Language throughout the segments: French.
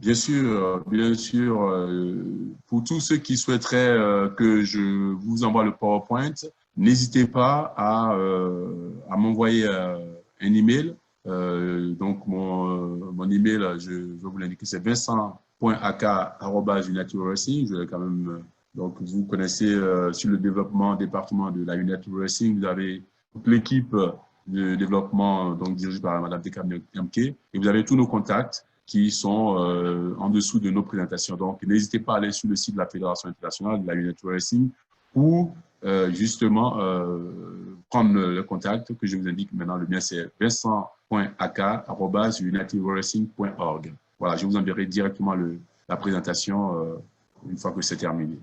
Bien sûr, pour tous ceux qui souhaiteraient que je vous envoie le PowerPoint, n'hésitez pas à m'envoyer un email. Donc, mon email, je vais vous l'indiquer, c'est vincent.ak@united-racing. Je vais quand même, donc, vous connaissez sur le département de la United Racing, vous avez toute l'équipe de développement donc dirigée par Mme Dekamke et vous avez tous nos contacts qui sont en dessous de nos présentations. Donc, n'hésitez pas à aller sur le site de la Fédération internationale de la United Racing pour justement prendre le contact que je vous indique maintenant. Le mien, c'est vincent.ak@unitedracing.org. Voilà, je vous enverrai directement la présentation une fois que c'est terminé.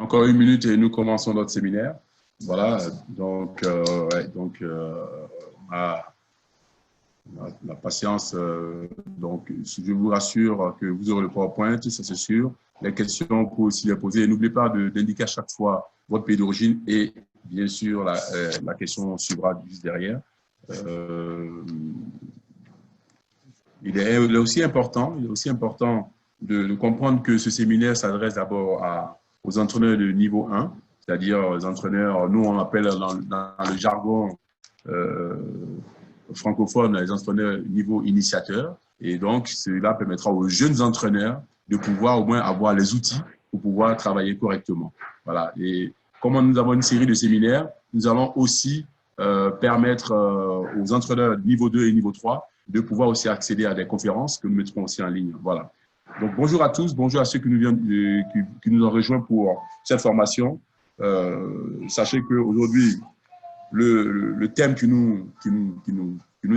Encore une minute et nous commençons notre séminaire. Voilà, donc, la patience, donc je vous rassure que vous aurez le PowerPoint, ça c'est sûr. Les questions, vous pouvez aussi les poser. N'oubliez pas d'indiquer à chaque fois votre pays d'origine et bien sûr la question suivra juste derrière. Il est aussi important de comprendre que ce séminaire s'adresse d'abord aux entraîneurs de niveau 1, c'est-à-dire aux entraîneurs, nous on appelle dans le jargon francophone les entraîneurs niveau initiateur. Et donc, cela permettra aux jeunes entraîneurs de pouvoir au moins avoir les outils pour pouvoir travailler correctement. Voilà. Et comme nous avons une série de séminaires, nous allons aussi permettre aux entraîneurs niveau 2 et niveau 3 de pouvoir aussi accéder à des conférences que nous mettrons aussi en ligne. Voilà. Donc, bonjour à tous, bonjour à ceux qui nous ont rejoints pour cette formation. Sachez qu'aujourd'hui, le thème qui nous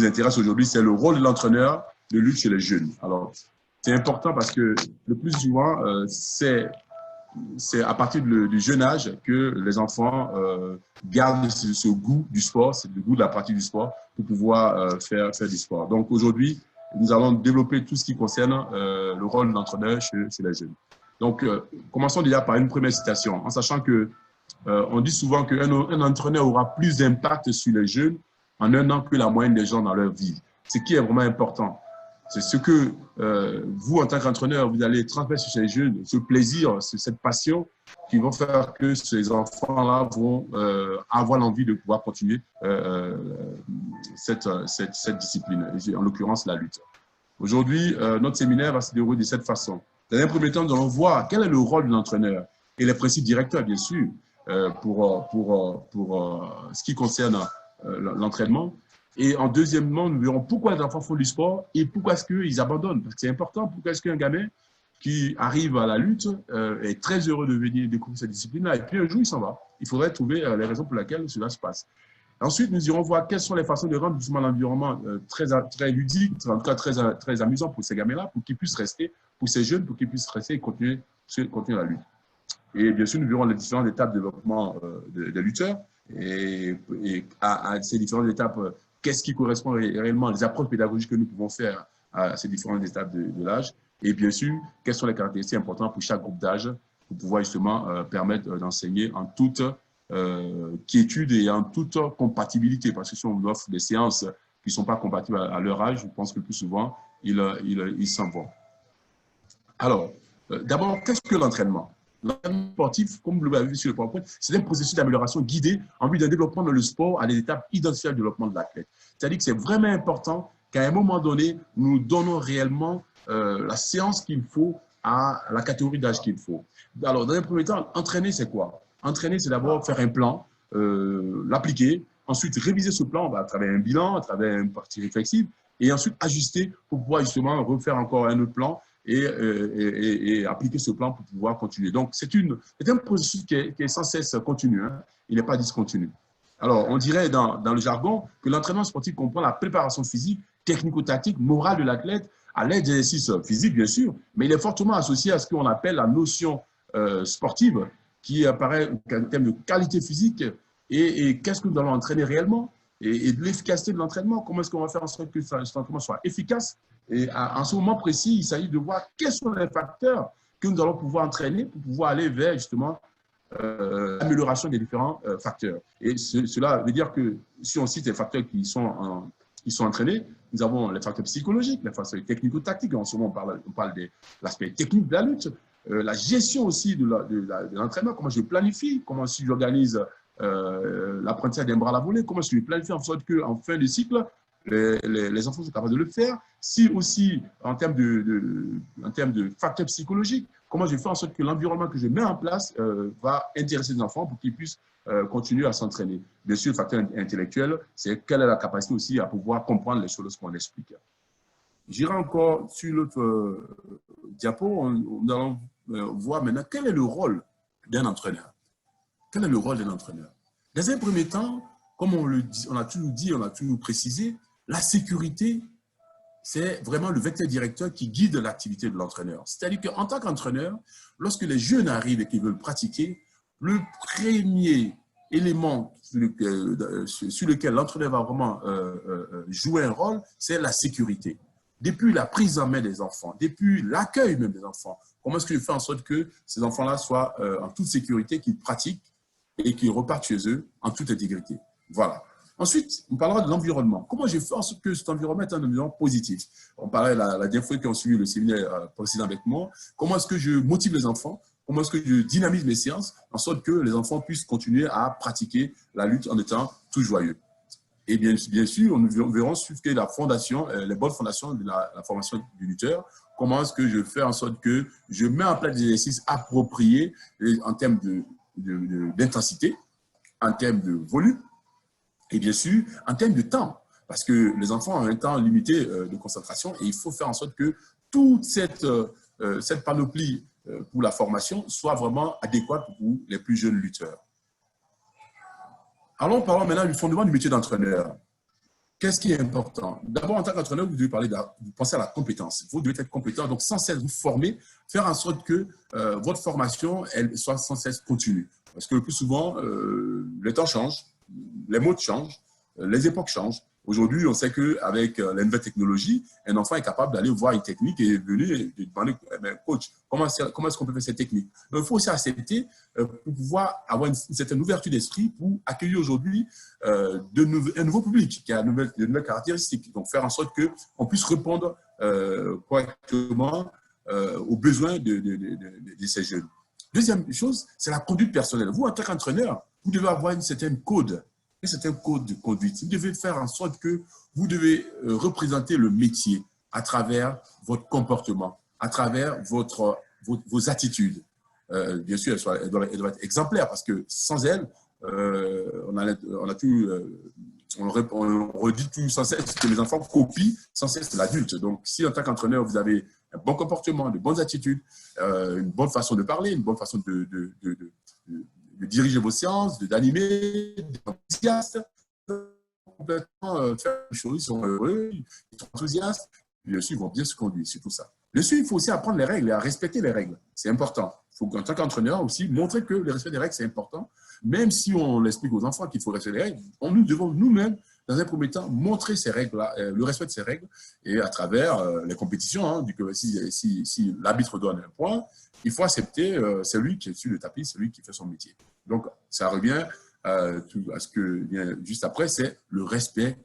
intéresse aujourd'hui, c'est le rôle de l'entraîneur de lutte chez les jeunes. Alors, c'est important parce que le plus souvent, c'est à partir du jeune âge que les enfants gardent ce goût du sport, le goût de la pratique du sport pour pouvoir faire du sport. Donc aujourd'hui, nous allons développer tout ce qui concerne le rôle de l'entraîneur chez les jeunes. Donc, commençons déjà par une première citation, en sachant que on dit souvent qu'un entraîneur aura plus d'impact sur les jeunes en un an que la moyenne des gens dans leur vie. Ce qui est vraiment important. C'est ce que vous, en tant qu'entraîneur, vous allez transmettre sur ces jeunes, ce plaisir, cette passion qui vont faire que ces enfants-là vont avoir l'envie de pouvoir continuer cette discipline, en l'occurrence la lutte. Aujourd'hui, notre séminaire va se dérouler de cette façon. Dans un premier temps, nous allons voir quel est le rôle de l'entraîneur et les principes directeurs, bien sûr, pour ce qui concerne l'entraînement. Et en deuxièmement, nous verrons pourquoi les enfants font du sport et pourquoi est-ce qu'ils abandonnent. Parce que c'est important, pourquoi est-ce qu'un gamin qui arrive à la lutte est très heureux de venir découvrir cette discipline-là et puis un jour il s'en va. Il faudrait trouver les raisons pour lesquelles cela se passe. Ensuite, nous irons voir quelles sont les façons de rendre justement l'environnement très ludique, en tout cas très amusant pour ces gamins-là, pour qu'ils puissent rester, pour ces jeunes, pour qu'ils puissent rester et continuer la lutte. Et bien sûr, nous verrons les différentes étapes de développement des lutteurs et à ces différentes étapes, qu'est-ce qui correspond réellement, les approches pédagogiques que nous pouvons faire à ces différentes étapes de l'âge. Et bien sûr, quelles sont les caractéristiques importantes pour chaque groupe d'âge pour pouvoir justement permettre d'enseigner en toute quiétude et en toute compatibilité. Parce que si on offre des séances qui ne sont pas compatibles à leur âge, je pense que le plus souvent, ils s'en vont. Alors, d'abord, qu'est-ce que l'entraînement ? L'entraînement sportif, comme vous l'avez vu sur le PowerPoint, c'est un processus d'amélioration guidé en vue d'un développement dans le sport à des étapes identifiées du développement de l'athlète. C'est-à-dire que c'est vraiment important qu'à un moment donné, nous donnons réellement la séance qu'il faut à la catégorie d'âge qu'il faut. Alors, dans un premier temps, entraîner, c'est quoi? Entraîner, c'est d'abord faire un plan, l'appliquer, ensuite réviser ce plan à travers un bilan, à travers une partie réflexive, et ensuite ajuster pour pouvoir justement refaire encore un autre plan et appliquer ce plan pour pouvoir continuer. Donc, c'est un processus qui est sans cesse continu, hein. Il n'est pas discontinu. Alors, on dirait dans le jargon que l'entraînement sportif comprend la préparation physique, technico-tactique, morale de l'athlète, à l'aide d'exercices physiques, bien sûr, mais il est fortement associé à ce qu'on appelle la notion sportive, qui apparaît en termes de qualité physique et qu'est-ce que nous allons entraîner réellement et de l'efficacité de l'entraînement. Comment est-ce qu'on va faire en sorte que cet entraînement soit efficace? Et en ce moment précis, il s'agit de voir quels sont les facteurs que nous allons pouvoir entraîner pour pouvoir aller vers justement l'amélioration des différents facteurs. Et cela veut dire que si on cite les facteurs qui sont entraînés, nous avons les facteurs psychologiques, les facteurs technico-tactiques. En ce moment, on parle de l'aspect technique de la lutte, la gestion aussi de l'entraînement, comment je planifie, comment si j'organise l'apprentissage d'un bras à la volée, comment je planifie en sorte qu'en fin de cycle, les enfants sont capables de le faire. Si aussi, en termes de facteurs psychologiques, comment je fais en sorte que l'environnement que je mets en place va intéresser les enfants pour qu'ils puissent continuer à s'entraîner. Bien sûr, le facteur intellectuel, c'est quelle est la capacité aussi à pouvoir comprendre les choses qu'on explique. J'irai encore sur l'autre diapo, nous allons voir maintenant quel est le rôle d'un entraîneur. Quel est le rôle d'un entraîneur? Dans un premier temps, comme on a toujours précisé, la sécurité, c'est vraiment le vecteur directeur qui guide l'activité de l'entraîneur. C'est-à-dire qu'en tant qu'entraîneur, lorsque les jeunes arrivent et qu'ils veulent pratiquer, le premier élément sur lequel l'entraîneur va vraiment jouer un rôle, c'est la sécurité. Depuis la prise en main des enfants, depuis l'accueil même des enfants, comment est-ce que je fais en sorte que ces enfants-là soient en toute sécurité, qu'ils pratiquent et qu'ils repartent chez eux en toute intégrité. Voilà. Ensuite, on parlera de l'environnement. Comment je fais en sorte que cet environnement est un environnement positif? On parlait la dernière fois qu'ils ont suivi le séminaire précédent avec moi. Comment est-ce que je motive les enfants? Comment est-ce que je dynamise mes séances en sorte que les enfants puissent continuer à pratiquer la lutte en étant tout joyeux? Et bien sûr, nous verrons ce qu'est la fondation, les bonnes fondations de la formation du lutteur. Comment est-ce que je fais en sorte que je mets en place des exercices appropriés en termes d'intensité, en termes de volume, et bien sûr, en termes de temps. Parce que les enfants ont un temps limité de concentration et il faut faire en sorte que toute cette panoplie pour la formation soit vraiment adéquate pour les plus jeunes lutteurs. Alors, parlons maintenant du fondement du métier d'entraîneur. Qu'est-ce qui est important? D'abord, en tant qu'entraîneur, vous devez penser à la compétence. Vous devez être compétent, donc sans cesse vous former, faire en sorte que votre formation elle soit sans cesse continue. Parce que le plus souvent, les temps changent, les modes changent, les époques changent. Aujourd'hui, on sait qu'avec les nouvelles technologies, un enfant est capable d'aller voir une technique et venir et demander, coach, comment est-ce qu'on peut faire cette technique? Donc, il faut aussi accepter pour pouvoir avoir une certaine ouverture d'esprit pour accueillir aujourd'hui un nouveau public qui a de nouvelles caractéristiques. Donc, faire en sorte qu'on puisse répondre correctement aux besoins de ces jeunes. Deuxième chose, c'est la conduite personnelle. Vous, en tant qu'entraîneur, vous devez avoir un certain code de conduite. Vous devez faire en sorte que vous devez représenter le métier à travers votre comportement, à travers vos attitudes. Bien sûr, elles doivent être exemplaires parce que sans elles, on redit tout sans cesse que les enfants copient sans cesse l'adulte. Donc, si en tant qu'entraîneur, vous avez un bon comportement, de bonnes attitudes, une bonne façon de parler, une bonne façon de diriger vos séances, d'animer, d'être enthousiaste, complètement faire les choses, ils sont heureux, ils sont enthousiastes, bien sûr, ils vont bien se conduire, c'est tout ça. Bien sûr, il faut aussi apprendre les règles et à respecter les règles, c'est important. Il faut qu'en tant qu'entraîneur aussi montrer que le respect des règles, c'est important, même si on explique aux enfants qu'il faut respecter les règles, nous devons nous-mêmes, dans un premier temps, montrer ces règles-là, le respect de ces règles, et à travers les compétitions, hein, si l'arbitre donne un point, il faut accepter celui qui est sur le tapis, celui qui fait son métier. Donc, ça revient à ce que vient juste après, c'est le respect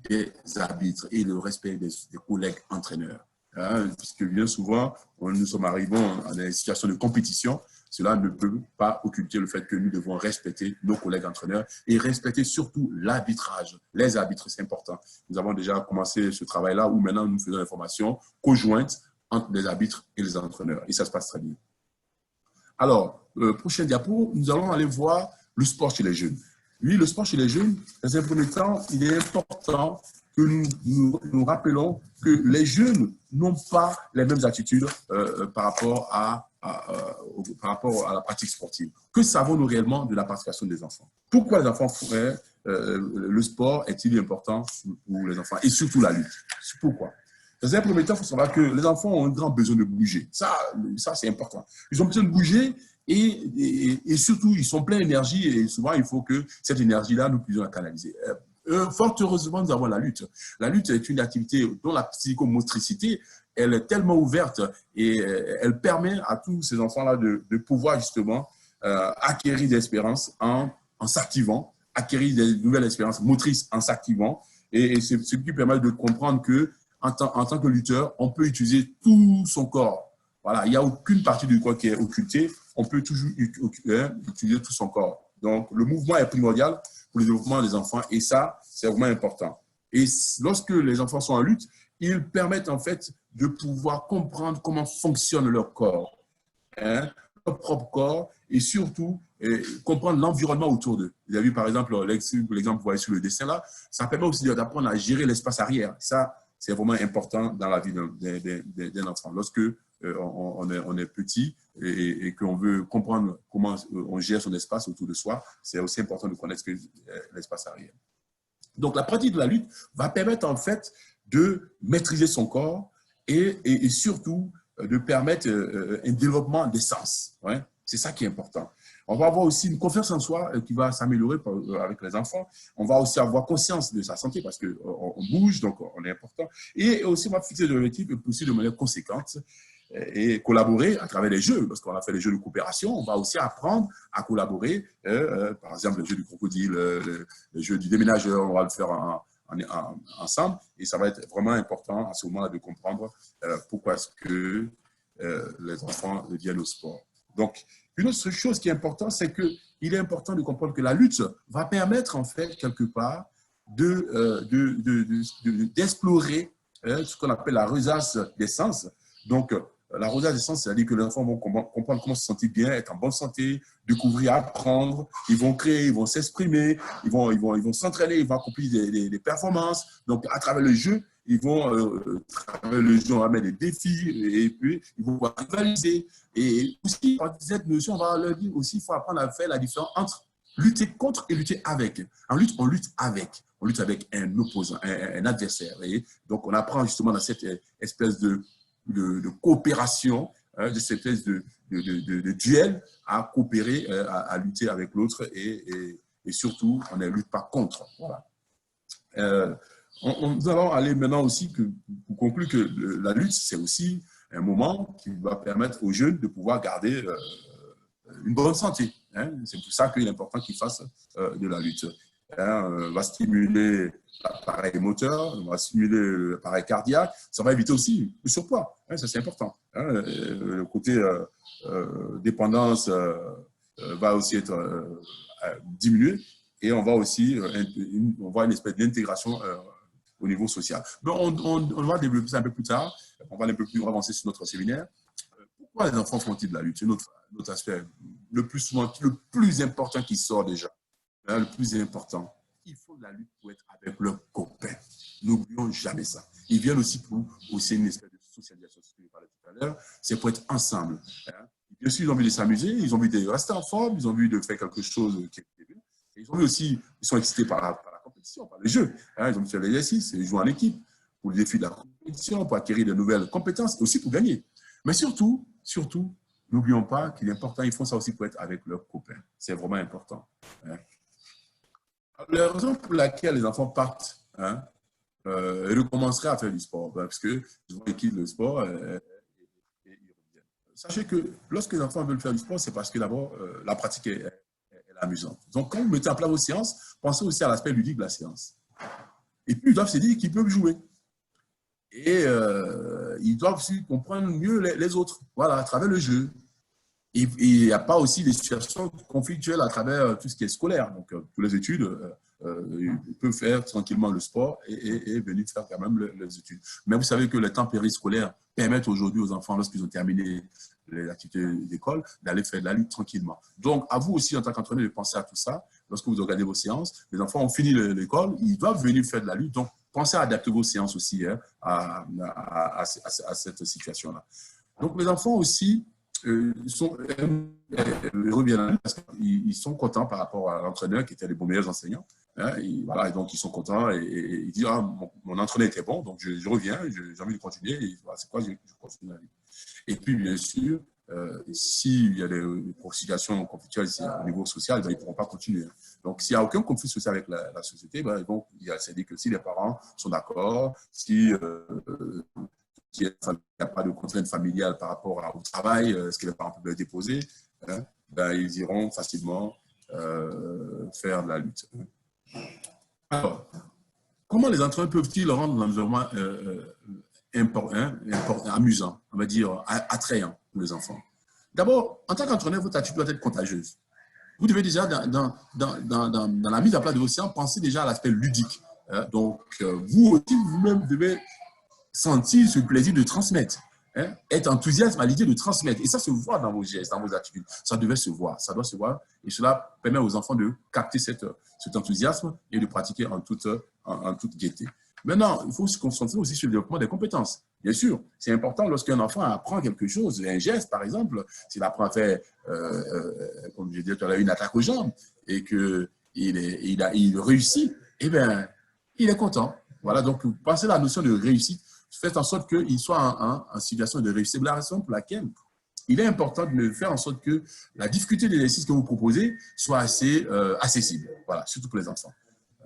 des arbitres et le respect des collègues entraîneurs. Hein, puisque bien souvent, nous sommes arrivés à des situations de compétition, cela ne peut pas occulter le fait que nous devons respecter nos collègues entraîneurs et respecter surtout l'arbitrage. Les arbitres, c'est important. Nous avons déjà commencé ce travail-là où maintenant nous faisons des formations conjointes entre les arbitres et les entraîneurs. Et ça se passe très bien. Alors, prochain diapo, nous allons aller voir le sport chez les jeunes. Oui, le sport chez les jeunes, dans un premier temps, il est important que nous rappelons que les jeunes n'ont pas les mêmes attitudes par rapport à la pratique sportive. Que savons-nous réellement de la participation des enfants? Pourquoi les enfants feraient le sport est-il important pour les enfants et surtout la lutte? Pourquoi? Dans un premier temps, il faut savoir que les enfants ont un grand besoin de bouger. Ça c'est important. Ils ont besoin de bouger et surtout, ils sont pleins d'énergie et souvent, il faut que cette énergie-là, nous puissions la canaliser. Fort heureusement, nous avons la lutte. La lutte est une activité dont la psychomotricité, elle est tellement ouverte et elle permet à tous ces enfants-là de pouvoir justement acquérir des expériences en s'activant, acquérir des nouvelles expériences motrices en s'activant. Et c'est ce qui permet de comprendre que en tant que lutteur, on peut utiliser tout son corps. Voilà, il n'y a aucune partie du corps qui est occultée. On peut toujours utiliser tout son corps. Donc, le mouvement est primordial pour le développement des enfants et ça, c'est vraiment important. Et lorsque les enfants sont en lutte, ils permettent en fait de pouvoir comprendre comment fonctionne leur corps, leur propre corps et surtout comprendre l'environnement autour d'eux. Vous avez vu par exemple l'exemple que vous voyez sur le dessin là, ça permet aussi d'apprendre à gérer l'espace arrière. Ça, c'est vraiment important dans la vie d'un enfant. Lorsque on est petit et qu'on veut comprendre comment on gère son espace autour de soi, c'est aussi important de connaître l'espace arrière. Donc, la pratique de la lutte va permettre en fait de maîtriser son corps et surtout de permettre un développement des sens. Ouais? C'est ça qui est important. On va avoir aussi une confiance en soi qui va s'améliorer avec les enfants. On va aussi avoir conscience de sa santé parce qu'on bouge, donc on est important. Et aussi, on va fixer des objectifs aussi de manière conséquente et collaborer à travers les jeux. Lorsqu'on a fait les jeux de coopération, on va aussi apprendre à collaborer. Par exemple, le jeu du crocodile, le jeu du déménageur, on va le faire ensemble. Et ça va être vraiment important à ce moment-là de comprendre pourquoi est-ce que les enfants viennent au sport. Donc, une autre chose qui est importante, c'est qu'il est important de comprendre que la lutte va permettre, en fait, quelque part, d'explorer ce qu'on appelle la rosace des sens. Donc, la rosace des sens, c'est-à-dire que les enfants vont comprendre comment se sentir bien, être en bonne santé, découvrir, apprendre, ils vont créer, ils vont s'exprimer, ils vont s'entraîner, ils vont accomplir des performances. Donc, à travers le jeu, ils vont travailler le jeu, on va mettre des défis et puis ils vont rivaliser. Et aussi, par cette notion, on va leur dire aussi, il faut apprendre à faire la différence entre lutter contre et lutter avec. En lutte, on lutte avec. On lutte avec un opposant, un adversaire. Voyez. Donc, on apprend justement dans cette espèce de coopération, de cette espèce de duel à coopérer, à lutter avec l'autre et surtout, on ne lutte pas contre. Voilà. Nous allons aller maintenant aussi pour conclure que la lutte, c'est aussi un moment qui va permettre aux jeunes de pouvoir garder une bonne santé. Hein. C'est pour ça qu'il est important qu'ils fassent de la lutte. On va stimuler l'appareil moteur, on va stimuler l'appareil cardiaque, ça va éviter aussi le surpoids. Hein, ça, c'est important. Hein. Le côté dépendance va aussi être diminué et on va aussi voir une espèce d'intégration au niveau social. Mais on va développer ça un peu plus tard. On va un peu plus avancer sur notre séminaire. Pourquoi les enfants font-ils de la lutte? C'est notre aspect le plus souvent, le plus important qui sort déjà. Le plus important, il faut de la lutte pour être avec leurs copains. N'oublions jamais ça. Ils viennent aussi pour aussi une espèce de socialisation, ce que je parlais tout à l'heure. C'est pour être ensemble. Bien sûr, ils ont envie de s'amuser, ils ont envie de rester en forme, ils ont envie de faire quelque chose qui est bien. Et ils ont envie aussi, ils sont excités par la compétition, par le jeu. Ils ont envie de faire l'exercice, ils jouent en équipe pour le défi de la compétition, pour acquérir de nouvelles compétences et aussi pour gagner. Mais surtout, n'oublions pas qu'il est important, ils font ça aussi pour être avec leurs copains. C'est vraiment important. La raison pour laquelle les enfants partent et recommenceraient à faire du sport, parce qu'ils quittent le sport et ils reviennent. Sachez que lorsque les enfants veulent faire du sport, c'est parce que d'abord, la pratique est amusante. Donc, quand vous mettez en place vos séances, pensez aussi à l'aspect ludique de la séance. Et puis, ils doivent se dire qu'ils peuvent jouer. Et ils doivent aussi comprendre mieux les autres, voilà, à travers le jeu. Et il n'y a pas aussi des situations conflictuelles à travers tout ce qui est scolaire. Donc, pour les études, ils peuvent faire tranquillement le sport et venir faire quand même les études. Mais vous savez que les temps périscolaires permettent aujourd'hui aux enfants, lorsqu'ils ont terminé les activités d'école, d'aller faire de la lutte tranquillement. Donc, à vous aussi, en tant qu'entraîneur, de penser à tout ça. Lorsque vous regardez vos séances, les enfants ont fini l'école, ils doivent venir faire de la lutte. Donc, pensez à adapter vos séances aussi hein, à cette situation-là. Donc, les enfants aussi reviennent parce qu'ils sont contents par rapport à l'entraîneur qui était les bons meilleurs enseignants. Hein, et voilà, et donc ils sont contents et ils disent ah, mon entraîneur était bon, donc je reviens, j'ai envie de continuer. Et voilà, c'est quoi, je continue la vie. Et puis, bien sûr, s'il y a des situations conflictuelles au niveau social, ben, ils ne pourront pas continuer. Donc, s'il n'y a aucun conflit social avec la société, ben, c'est-à-dire que si les parents sont d'accord, si il n'y a pas de contrainte familiale par rapport au travail, ce que les parents peuvent déposer, hein, ben, ils iront facilement faire de la lutte. Alors, comment les entraîneurs peuvent-ils rendre l'environnement amusant, on va dire attrayant pour les enfants? D'abord, en tant qu'entraîneur, votre attitude doit être contagieuse. Vous devez déjà, dans la mise en place de vos séances, penser déjà à l'aspect ludique. Donc, vous aussi, vous-même devez sentir ce plaisir de transmettre, hein, être enthousiaste à l'idée de transmettre. Et ça se voit dans vos gestes, dans vos attitudes. Ça devait se voir, ça doit se voir. Et cela permet aux enfants de capter cet enthousiasme et de pratiquer en toute gaieté. Maintenant, il faut se concentrer aussi sur le développement des compétences. Bien sûr, c'est important lorsqu'un enfant apprend quelque chose, un geste par exemple, s'il apprend à faire, comme je disais tout à l'heure, une attaque aux jambes et qu'il réussit, eh bien, il est content. Voilà, donc pensez à la notion de réussite. Faites en sorte qu'il soit en situation de réussite. C'est la raison pour laquelle il est important de faire en sorte que la difficulté de l'exercice que vous proposez soit assez accessible. Voilà, surtout pour les enfants.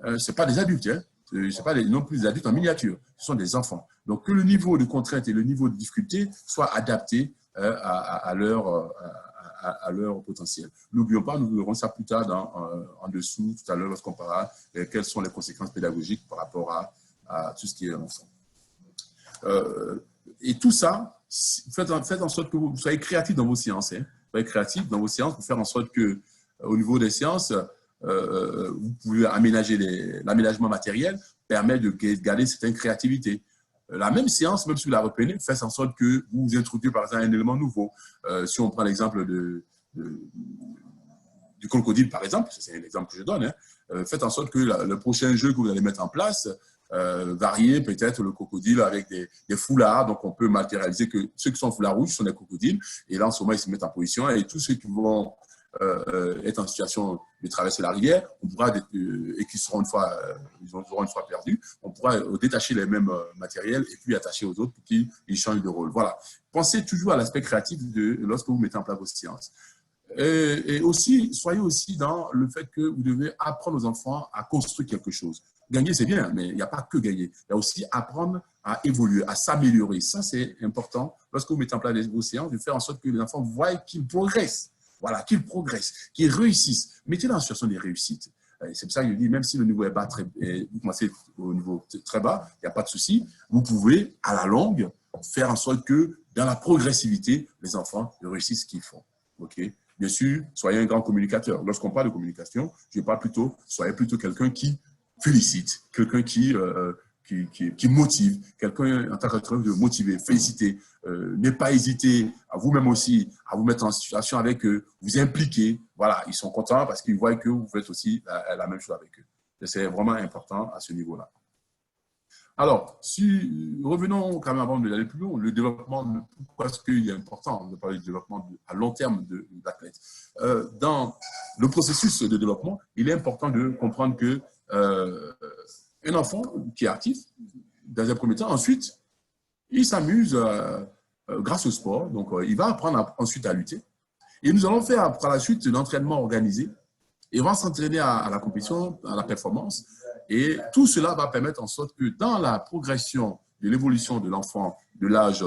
Ce n'est pas des adultes, hein. Ce ne sont pas non plus des adultes en miniature, ce sont des enfants. Donc, que le niveau de contrainte et le niveau de difficulté soient adaptés à leur potentiel. N'oublions pas, nous verrons ça plus tard en dessous, tout à l'heure, lorsqu'on parlera quelles sont les conséquences pédagogiques par rapport à tout ce qui est enfant. Et tout ça, faites en sorte que vous soyez créatifs dans vos séances. Hein. Soyez créatifs dans vos séances pour faire en sorte que, au niveau des séances, vous pouvez aménager l'aménagement matériel, permet de garder certaines créativités. La même séance, même si vous la reprenez, faites en sorte que vous introduisez par exemple un élément nouveau. Si on prend l'exemple du crocodile, par exemple, c'est un exemple que je donne, hein, faites en sorte que le prochain jeu que vous allez mettre en place, varier peut-être le crocodile avec des foulards. Donc, on peut matérialiser que ceux qui sont foulards rouges sont des crocodiles. Et là, en ce moment, ils se mettent en position. Et tous ceux qui vont être en situation de traverser la rivière, on pourra, et qui seront ils auront une fois perdus, on pourra détacher les mêmes matériels et puis attacher aux autres pour qu'ils changent de rôle. Voilà. Pensez toujours à l'aspect créatif lorsque vous mettez en place vos séances. Et aussi, soyez aussi dans le fait que vous devez apprendre aux enfants à construire quelque chose. Gagner, c'est bien, mais il n'y a pas que gagner. Il y a aussi apprendre à évoluer, à s'améliorer. Ça, c'est important lorsque vous mettez en place vos séances, de faire en sorte que les enfants voient qu'ils progressent. Voilà, qu'ils progressent, qu'ils réussissent. Mettez-les en situation de réussite. C'est pour ça que je dis, même si le niveau est bas, vous commencez au niveau très bas, il n'y a pas de souci. Vous pouvez, à la longue, faire en sorte que, dans la progressivité, les enfants réussissent ce qu'ils font. OK? Bien sûr, soyez un grand communicateur. Lorsqu'on parle de communication, soyez plutôt quelqu'un qui félicite, quelqu'un qui motive, quelqu'un en tant qu'entraîneur de motiver, féliciter, ne pas hésiter à vous-même aussi, à vous mettre en situation avec eux, vous impliquer. Voilà, ils sont contents parce qu'ils voient que vous faites aussi la même chose avec eux. C'est vraiment important à ce niveau-là. Alors, revenons quand même avant d'aller plus loin, le développement, pourquoi est-ce qu'il est important de parler du développement à long terme de l'athlète? Dans le processus de développement, il est important de comprendre que un enfant qui est actif, dans un premier temps, ensuite, il s'amuse grâce au sport, donc il va apprendre ensuite à lutter. Et nous allons faire par la suite l'entraînement organisé et on va s'entraîner à la compétition, à la performance. Et tout cela va permettre en sorte que dans la progression de l'évolution de l'enfant, de l'âge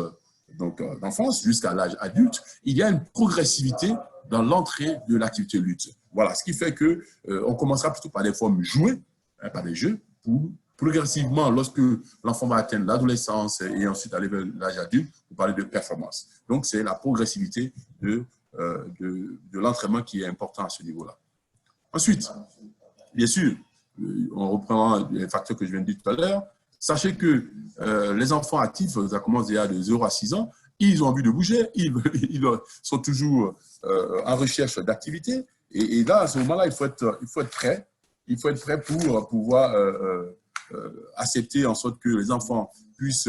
d'enfance jusqu'à l'âge adulte, il y a une progressivité dans l'entrée de l'activité lutte. Voilà, ce qui fait qu'on commencera plutôt par des formes jouées, hein, par des jeux, pour progressivement, lorsque l'enfant va atteindre l'adolescence et ensuite aller vers l'âge adulte, vous parlez de performance. Donc, c'est la progressivité de l'entraînement qui est important à ce niveau-là. Ensuite, bien sûr, on reprend les facteurs que je viens de dire tout à l'heure. Sachez que les enfants actifs, ça commence déjà de 0 à 6 ans, ils ont envie de bouger, ils sont toujours en recherche d'activité. Et là, à ce moment-là, il faut être prêt. Il faut être prêt pour pouvoir accepter en sorte que les enfants puissent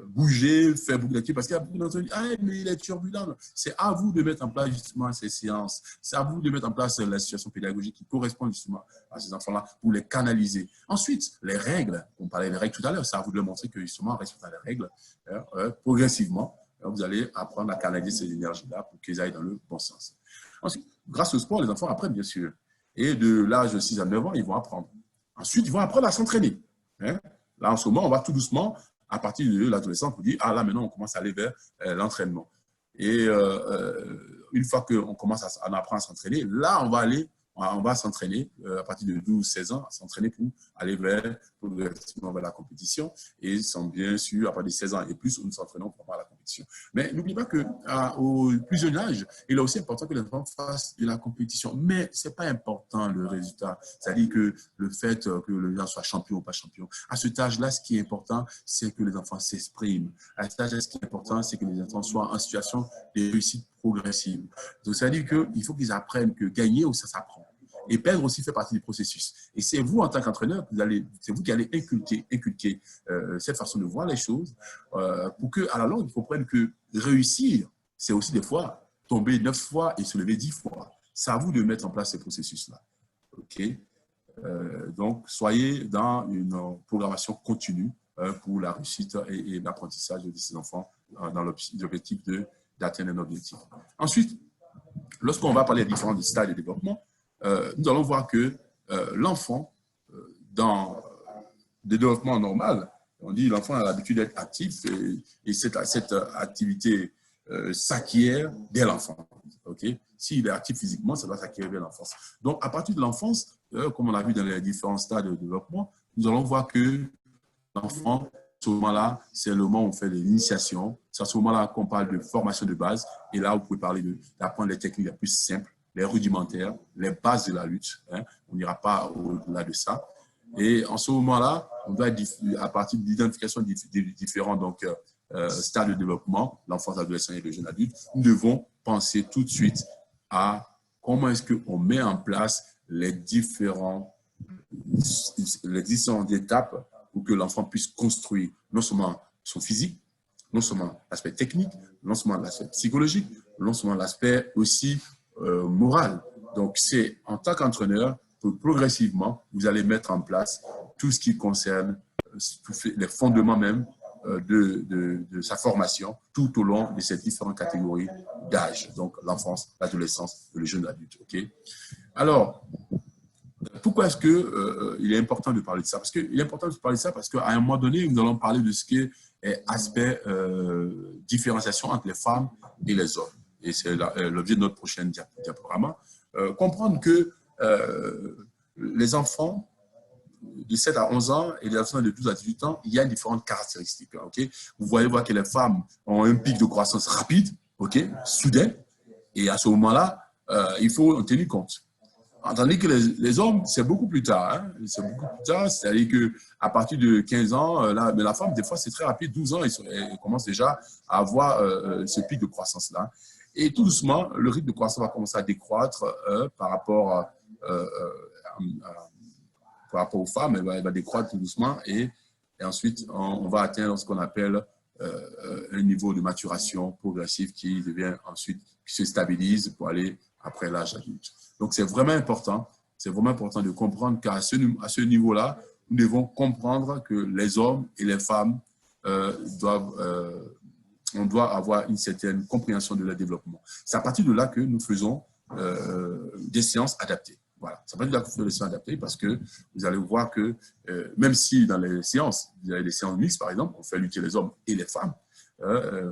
bouger, faire beaucoup d'activités, parce qu'il y a beaucoup d'entre eux qui disent « Ah, mais il est turbulent ». C'est à vous de mettre en place justement ces séances, c'est à vous de mettre en place la situation pédagogique qui correspond justement à ces enfants-là pour les canaliser. Ensuite, les règles, on parlait des règles tout à l'heure, c'est à vous de leur montrer que justement, en respectant les règles, progressivement, vous allez apprendre à canaliser ces énergies-là pour qu'ils aillent dans le bon sens. Ensuite, grâce au sport, les enfants apprennent bien sûr. Et de l'âge de 6 à 9 ans, ils vont apprendre. Ensuite, ils vont apprendre à s'entraîner. Là, en ce moment, on va tout doucement, à partir de l'adolescence, on dit, ah là, maintenant, on commence à aller vers l'entraînement. Et une fois qu'on commence à apprendre à s'entraîner, là, on va s'entraîner à partir de 12-16 ans, à s'entraîner pour aller progressivement vers la compétition. Et sont bien sûr, à partir de 16 ans et plus, nous nous entraînons pour à la compétition. Mais n'oubliez pas qu'au plus jeune âge, il est aussi important que les enfants fassent de la compétition. Mais ce n'est pas important le résultat. C'est-à-dire que le fait que les gens soient champions ou pas champions. À cet âge-là, ce qui est important, c'est que les enfants s'expriment. À cet âge-là, ce qui est important, c'est que les enfants soient en situation de réussite progressive. Donc, c'est-à-dire qu'il faut qu'ils apprennent que gagner, ça s'apprend. Et perdre aussi fait partie du processus. Et c'est vous, en tant qu'entraîneur, c'est vous qui allez inculquer cette façon de voir les choses pour qu'à la longue, ils comprennent que réussir, c'est aussi des fois tomber 9 fois et se lever 10 fois. C'est à vous de mettre en place ces processus-là. OK? Donc, soyez dans une programmation continue pour la réussite et l'apprentissage de ces enfants dans l'objectif d'atteindre un objectif. Ensuite, lorsqu'on va parler des différents stades de développement, nous allons voir que l'enfant, dans le développement normal, on dit l'enfant a l'habitude d'être actif et cette activité s'acquiert dès l'enfance. Okay? S'il est actif physiquement, ça doit s'acquérir dès l'enfance. Donc, à partir de l'enfance, comme on a vu dans les différents stades de développement, nous allons voir que l'enfant, à ce moment-là, c'est le moment où on fait de l'initiation. C'est à ce moment-là qu'on parle de formation de base. Et là, vous pouvez parler d'apprendre les techniques les plus simples, les rudimentaires, les bases de la lutte. On n'ira pas au-delà de ça. Et en ce moment-là, on doit, à partir de l'identification des différents stades de développement, l'enfance, l'adolescence et le jeune adulte, nous devons penser tout de suite à comment est-ce qu'on met en place les différentes étapes pour que l'enfant puisse construire non seulement son physique, non seulement l'aspect technique, non seulement l'aspect psychologique, non seulement l'aspect aussi moral. Donc, c'est en tant qu'entraîneur que progressivement, vous allez mettre en place tout ce qui concerne les fondements même de sa formation tout au long de ces différentes catégories d'âge. Donc, l'enfance, l'adolescence et le jeune adulte. Okay? Alors, pourquoi est-ce qu'il est important de parler de ça? Parce qu'il est important de parler de ça parce qu'à un moment donné, nous allons parler de ce qui est aspect différenciation entre les femmes et les hommes. Et c'est l'objet de notre prochaine diaporama. Comprendre que les enfants de 7 à 11 ans et les enfants de 12 à 18 ans, il y a différentes caractéristiques. Okay? Vous voyez voir que les femmes ont un pic de croissance rapide, okay? Soudain, et à ce moment-là, il faut en tenir compte. Tandis que les hommes, c'est beaucoup plus tard. Hein? C'est beaucoup plus tard, c'est-à-dire qu'à partir de 15 ans, mais la femme, des fois, c'est très rapide. 12 ans, elle commence déjà à avoir ce pic de croissance-là. Et tout doucement, le rythme de croissance va commencer à décroître par rapport aux femmes. Elle va décroître tout doucement et ensuite, on va atteindre ce qu'on appelle un niveau de maturation progressive qui devient ensuite, qui se stabilise pour aller après l'âge adulte. Donc, c'est vraiment important de comprendre qu'à ce niveau-là, nous devons comprendre que les hommes et les femmes on doit avoir une certaine compréhension de leur développement. C'est à partir de là que nous faisons des séances adaptées. Voilà, c'est à partir de là que nous faisons des séances adaptées parce que vous allez voir que même si dans les séances, vous avez des séances mixtes, par exemple, on fait lutter les hommes et les femmes,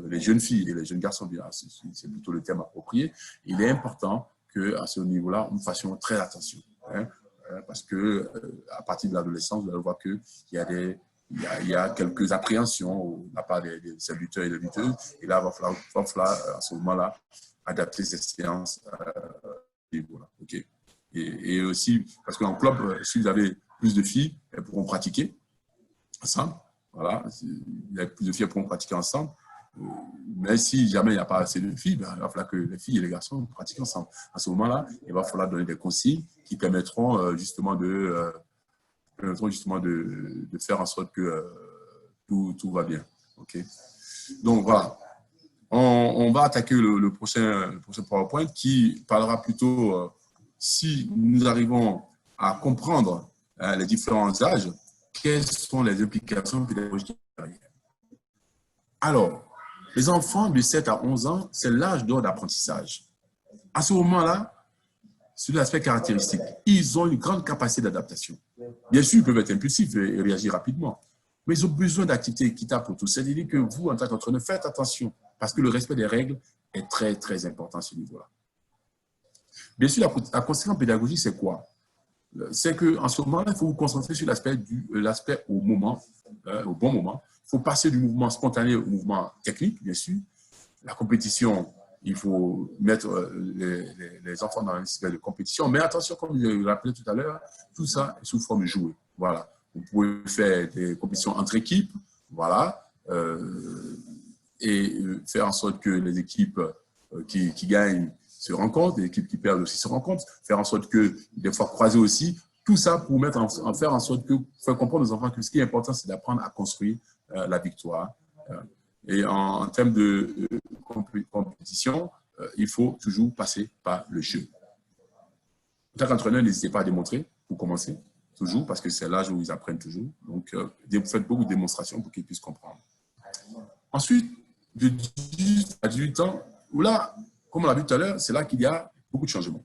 les jeunes filles et les jeunes garçons, c'est plutôt le terme approprié, il est important qu'à ce niveau-là, nous fassions très attention. Parce qu'à partir de l'adolescence, vous allez voir qu'il y a quelques appréhensions de la part des lutteurs et des lutteuses. Et là, il va falloir à ce moment-là, adapter ces séances à ce niveau-là. Okay? Et aussi, parce qu'en club, si vous avez plus de filles, elles pourront pratiquer ensemble. Voilà. Il y a plus de filles, elles pourront pratiquer ensemble. Mais si jamais il n'y a pas assez de filles, il va falloir que les filles et les garçons pratiquent ensemble. À ce moment-là, il va falloir donner des consignes qui permettront justement de permettront justement de faire en sorte que tout va bien. Okay? Donc voilà, on va attaquer le prochain PowerPoint qui parlera plutôt, si nous arrivons à comprendre les différents âges, quelles sont les implications pédagogiques derrière. Alors, les enfants de 7 à 11 ans, c'est l'âge d'or d'apprentissage. À ce moment-là, sur l'aspect caractéristique, ils ont une grande capacité d'adaptation. Bien sûr, ils peuvent être impulsifs et réagir rapidement, mais ils ont besoin d'activités équitables pour tous. C'est-à-dire que vous, en tant qu'entraîneur, faites attention, parce que le respect des règles est très, très important à ce niveau-là. Bien sûr, la conséquence pédagogique, c'est quoi? C'est qu'en ce moment-là, il faut vous concentrer sur l'aspect au moment, au bon moment. Il faut passer du mouvement spontané au mouvement technique, bien sûr. La compétition, il faut mettre les enfants dans un système de compétition. Mais attention, comme je l'ai rappelé tout à l'heure, tout ça est sous forme jouée. Voilà. Vous pouvez faire des compétitions entre équipes, voilà, et faire en sorte que les équipes qui gagnent se rencontrent, les équipes qui perdent aussi se rencontrent, faire en sorte que des fois croiser aussi, tout ça pour faire en sorte que, faire comprendre aux enfants que ce qui est important, c'est d'apprendre à construire la victoire. Et en termes de compétition, il faut toujours passer par le jeu. En tant qu'entraîneur, n'hésitez pas à démontrer pour commencer, toujours, parce que c'est l'âge où ils apprennent toujours. Donc, vous faites beaucoup de démonstrations pour qu'ils puissent comprendre. Ensuite, de 18 à 18 ans, où là, comme on l'a vu tout à l'heure, c'est là qu'il y a beaucoup de changements.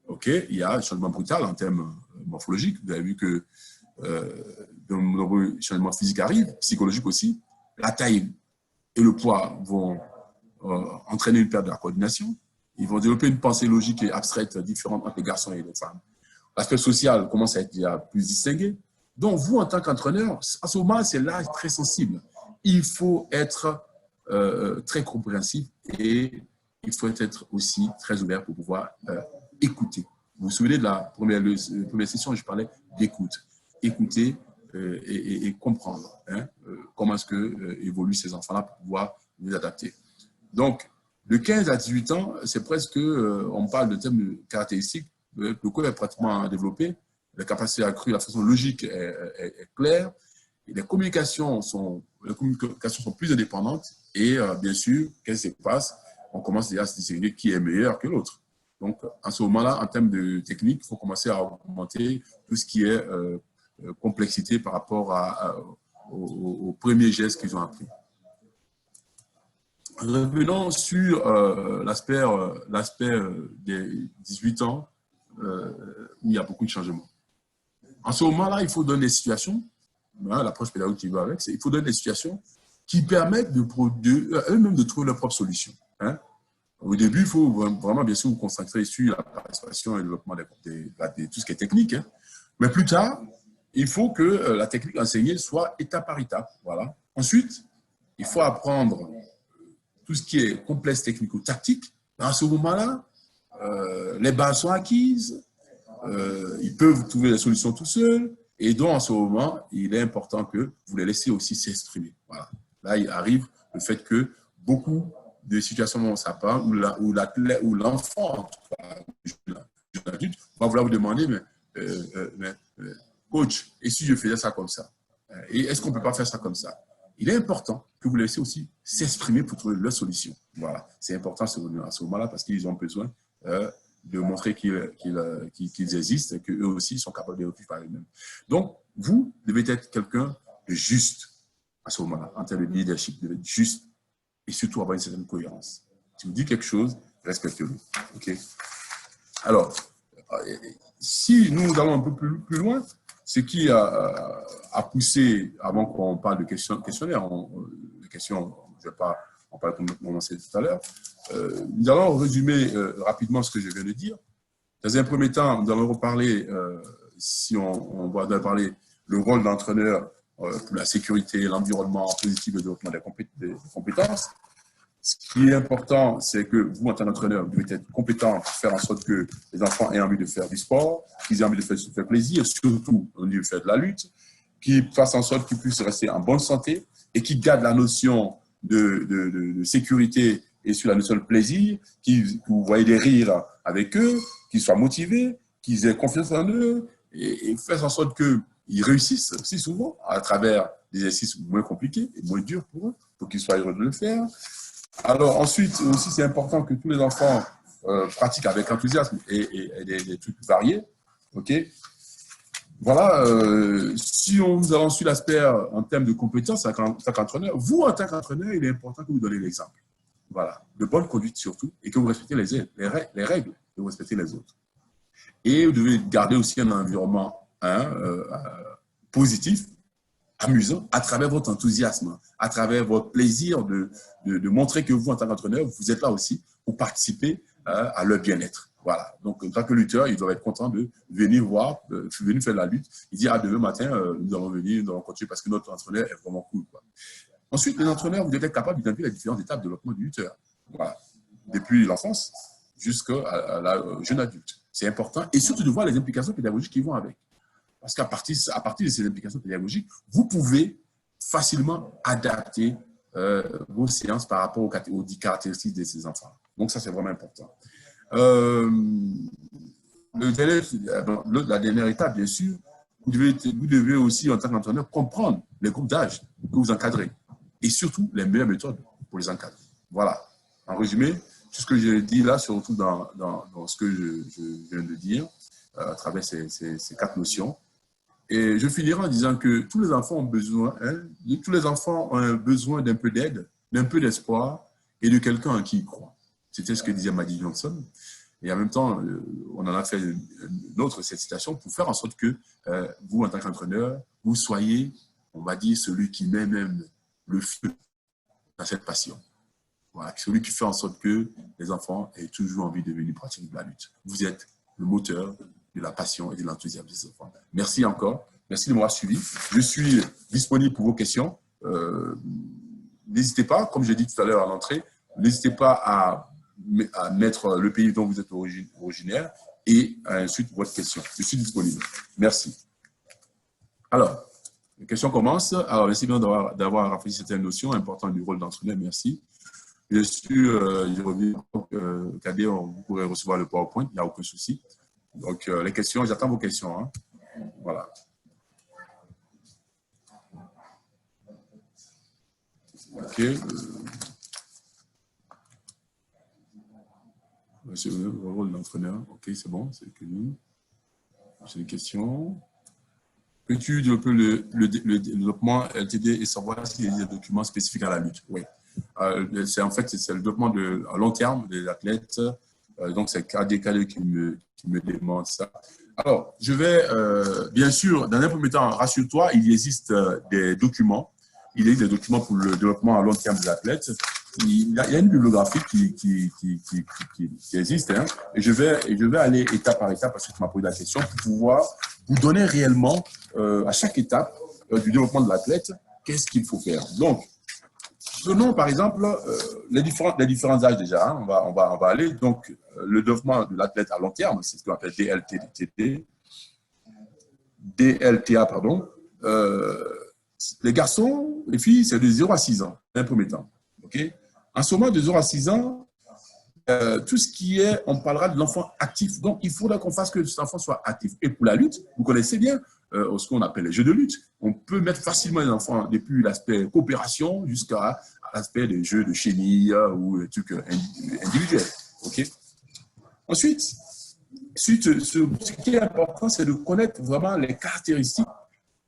OK, il y a un changement brutal en termes morphologiques. Vous avez vu que de nombreux changements physiques arrivent, psychologiques aussi. La taille et le poids vont entraîner une perte de la coordination. Ils vont développer une pensée logique et abstraite différente entre les garçons et les femmes. L'aspect social commence à être déjà plus distingué. Donc, vous, en tant qu'entraîneur, à ce moment, c'est là très sensible. Il faut être très compréhensif et il faut être aussi très ouvert pour pouvoir écouter. Vous vous souvenez de la première session, je parlais d'écoute. Écouter et comprendre comment est-ce que évoluent ces enfants-là pour pouvoir les adapter. Donc, de 15 à 18 ans, c'est presque, on parle de thèmes caractéristiques, le corps est pratiquement développé, la capacité accrue, la façon logique est claire, et les communications sont plus indépendantes et bien sûr, qu'est-ce qui se passe? On commence déjà à se distinguer qui est meilleur que l'autre. Donc, à ce moment-là, en termes de technique, il faut commencer à augmenter tout ce qui est complexité par rapport aux premiers gestes qu'ils ont appris. Revenons sur l'aspect des 18 ans, où il y a beaucoup de changements. En ce moment-là, il faut donner des situations, l'approche pédagogique qui va avec, il faut donner des situations qui permettent eux-mêmes de trouver leur propre solution. Au début, il faut vraiment, bien sûr, vous concentrer sur la participation et le développement de tout ce qui est technique. Mais plus tard, il faut que la technique enseignée soit étape par étape. Voilà. Ensuite, il faut apprendre tout ce qui est complexe technico-tactique. À ce moment-là, les bases sont acquises, ils peuvent trouver les solutions tout seuls, et donc en ce moment, il est important que vous les laissez aussi s'exprimer. Voilà. Là, il arrive le fait que beaucoup de situations dans sa part où l'enfant, en tout cas, le jeune adulte, va vouloir vous demander, mais coach, et si je faisais ça comme ça? Et est-ce qu'on ne peut pas faire ça comme ça? Il est important que vous les laissez aussi s'exprimer pour trouver leur solution. Voilà, c'est important à ce moment-là parce qu'ils ont besoin de montrer qu'ils existent et qu'eux aussi sont capables de vivre par eux-mêmes. Donc, vous devez être quelqu'un de juste à ce moment-là, en termes de leadership, vous devez être juste et surtout avoir une certaine cohérence. Si vous dites quelque chose, respectez-le. Okay? Alors, si nous allons un peu plus loin, ce qui a poussé, avant qu'on parle de questionnaire, on parle comme on l'a dit tout à l'heure, nous allons résumer rapidement ce que je viens de dire. Dans un premier temps, nous allons reparler, si on va parler le rôle d'entraîneur pour la sécurité, l'environnement positif et le développement des compétences. Ce qui est important, c'est que vous, en tant qu'entraîneur, vous devez être compétent pour faire en sorte que les enfants aient envie de faire du sport, qu'ils aient envie de se faire plaisir, surtout au niveau de faire de la lutte, qu'ils fassent en sorte qu'ils puissent rester en bonne santé et qu'ils gardent la notion de sécurité et sur la notion de plaisir, que vous voyez des rires avec eux, qu'ils soient motivés, qu'ils aient confiance en eux et faire en sorte que ils réussissent aussi souvent à travers des exercices moins compliqués et moins durs pour eux, pour qu'ils soient heureux de le faire. Alors ensuite, aussi, c'est important que tous les enfants pratiquent avec enthousiasme et des trucs variés. OK? Voilà, si nous avons su l'aspect en termes de compétences en tant qu'entraîneur, vous, en tant qu'entraîneur, il est important que vous donniez l'exemple. Voilà, de bonne conduite surtout, et que vous respectez les règles, que vous respectez les autres. Et vous devez garder aussi un environnement positif, amusant, à travers votre enthousiasme, à travers votre plaisir de montrer que vous, en tant qu'entraîneur, vous êtes là aussi pour participer à leur bien-être. Voilà. Donc, en tant que lutteur, ils doivent être contents de venir voir, venir faire la lutte. Ils disent, ah, demain matin, nous allons venir, nous allons continuer parce que notre entraîneur est vraiment cool, quoi. Ensuite, les entraîneurs, vous devez être capable d'identifier les différentes étapes de développement du lutteur. Voilà. Depuis l'enfance jusqu'à la jeune adulte. C'est important. Et surtout de voir les implications pédagogiques qui vont avec. Parce qu'à partir de ces implications pédagogiques, vous pouvez facilement adapter vos séances par rapport aux caractéristiques de ces enfants. Donc, ça, c'est vraiment important. La dernière étape, bien sûr, vous devez aussi, en tant qu'entraîneur, comprendre les groupes d'âge que vous encadrez et surtout les meilleures méthodes pour les encadrer. Voilà. En résumé, tout ce que je dis là se retrouve dans ce que je viens de dire à travers ces 4 notions. Et je finirai en disant que tous les enfants ont besoin, d'un peu d'aide, d'un peu d'espoir et de quelqu'un en qui ils croient. C'était ce que disait Magic Johnson. Et en même temps, on en a fait une autre, cette citation, pour faire en sorte que vous, en tant qu'entraîneur, vous soyez, on va dire, celui qui met même le feu dans cette passion. Voilà, celui qui fait en sorte que les enfants aient toujours envie de venir pratiquer de la lutte. Vous êtes le moteur de la passion et de l'enthousiasme des enfants. Merci encore. Merci de m'avoir suivi. Je suis disponible pour vos questions. N'hésitez pas, comme j'ai dit tout à l'heure à l'entrée, n'hésitez pas à mettre le pays dont vous êtes originaire et ensuite votre question. Je suis disponible. Merci. Alors, les questions commencent. Alors, merci bien d'avoir rafraîchi certaines notions importantes du rôle d'entraîneur. Merci. Bien sûr, je reviens. Cadet, vous pourrez recevoir le PowerPoint, il n'y a aucun souci. Donc, les questions, j'attends vos questions. Hein. Voilà. OK. C'est le rôle d'entraîneur. OK, c'est bon, c'est connu. J'ai des questions. Peux-tu développer le développement LTD et savoir s'il y a des documents spécifiques à la lutte? Oui. En fait, c'est le développement à long terme des athlètes. Donc, c'est KD qui me demande ça. Alors, je vais, bien sûr, dans un premier temps, rassure-toi, il existe des documents. Il existe des documents pour le développement à long terme des athlètes. Il y a une bibliographie qui existe. Hein, et je vais aller étape par étape parce que tu m'as posé la question pour pouvoir vous donner réellement, à chaque étape du développement de l'athlète, qu'est-ce qu'il faut faire. Donc, prenons par exemple les différents âges déjà. Hein, on va aller. Donc, le développement de l'athlète à long terme, c'est ce qu'on appelle DLTA, pardon. Les garçons, les filles, c'est de 0 à 6 ans, dans un premier temps. Okay? En ce moment, de 0 à 6 ans, tout ce qui est, on parlera de l'enfant actif. Donc, il faudra qu'on fasse que cet enfant soit actif. Et pour la lutte, vous connaissez bien ce qu'on appelle les jeux de lutte. On peut mettre facilement les enfants depuis l'aspect coopération jusqu'à l'aspect des jeux de chenilles ou des trucs individuels. Okay? Ensuite, ce qui est important, c'est de connaître vraiment les caractéristiques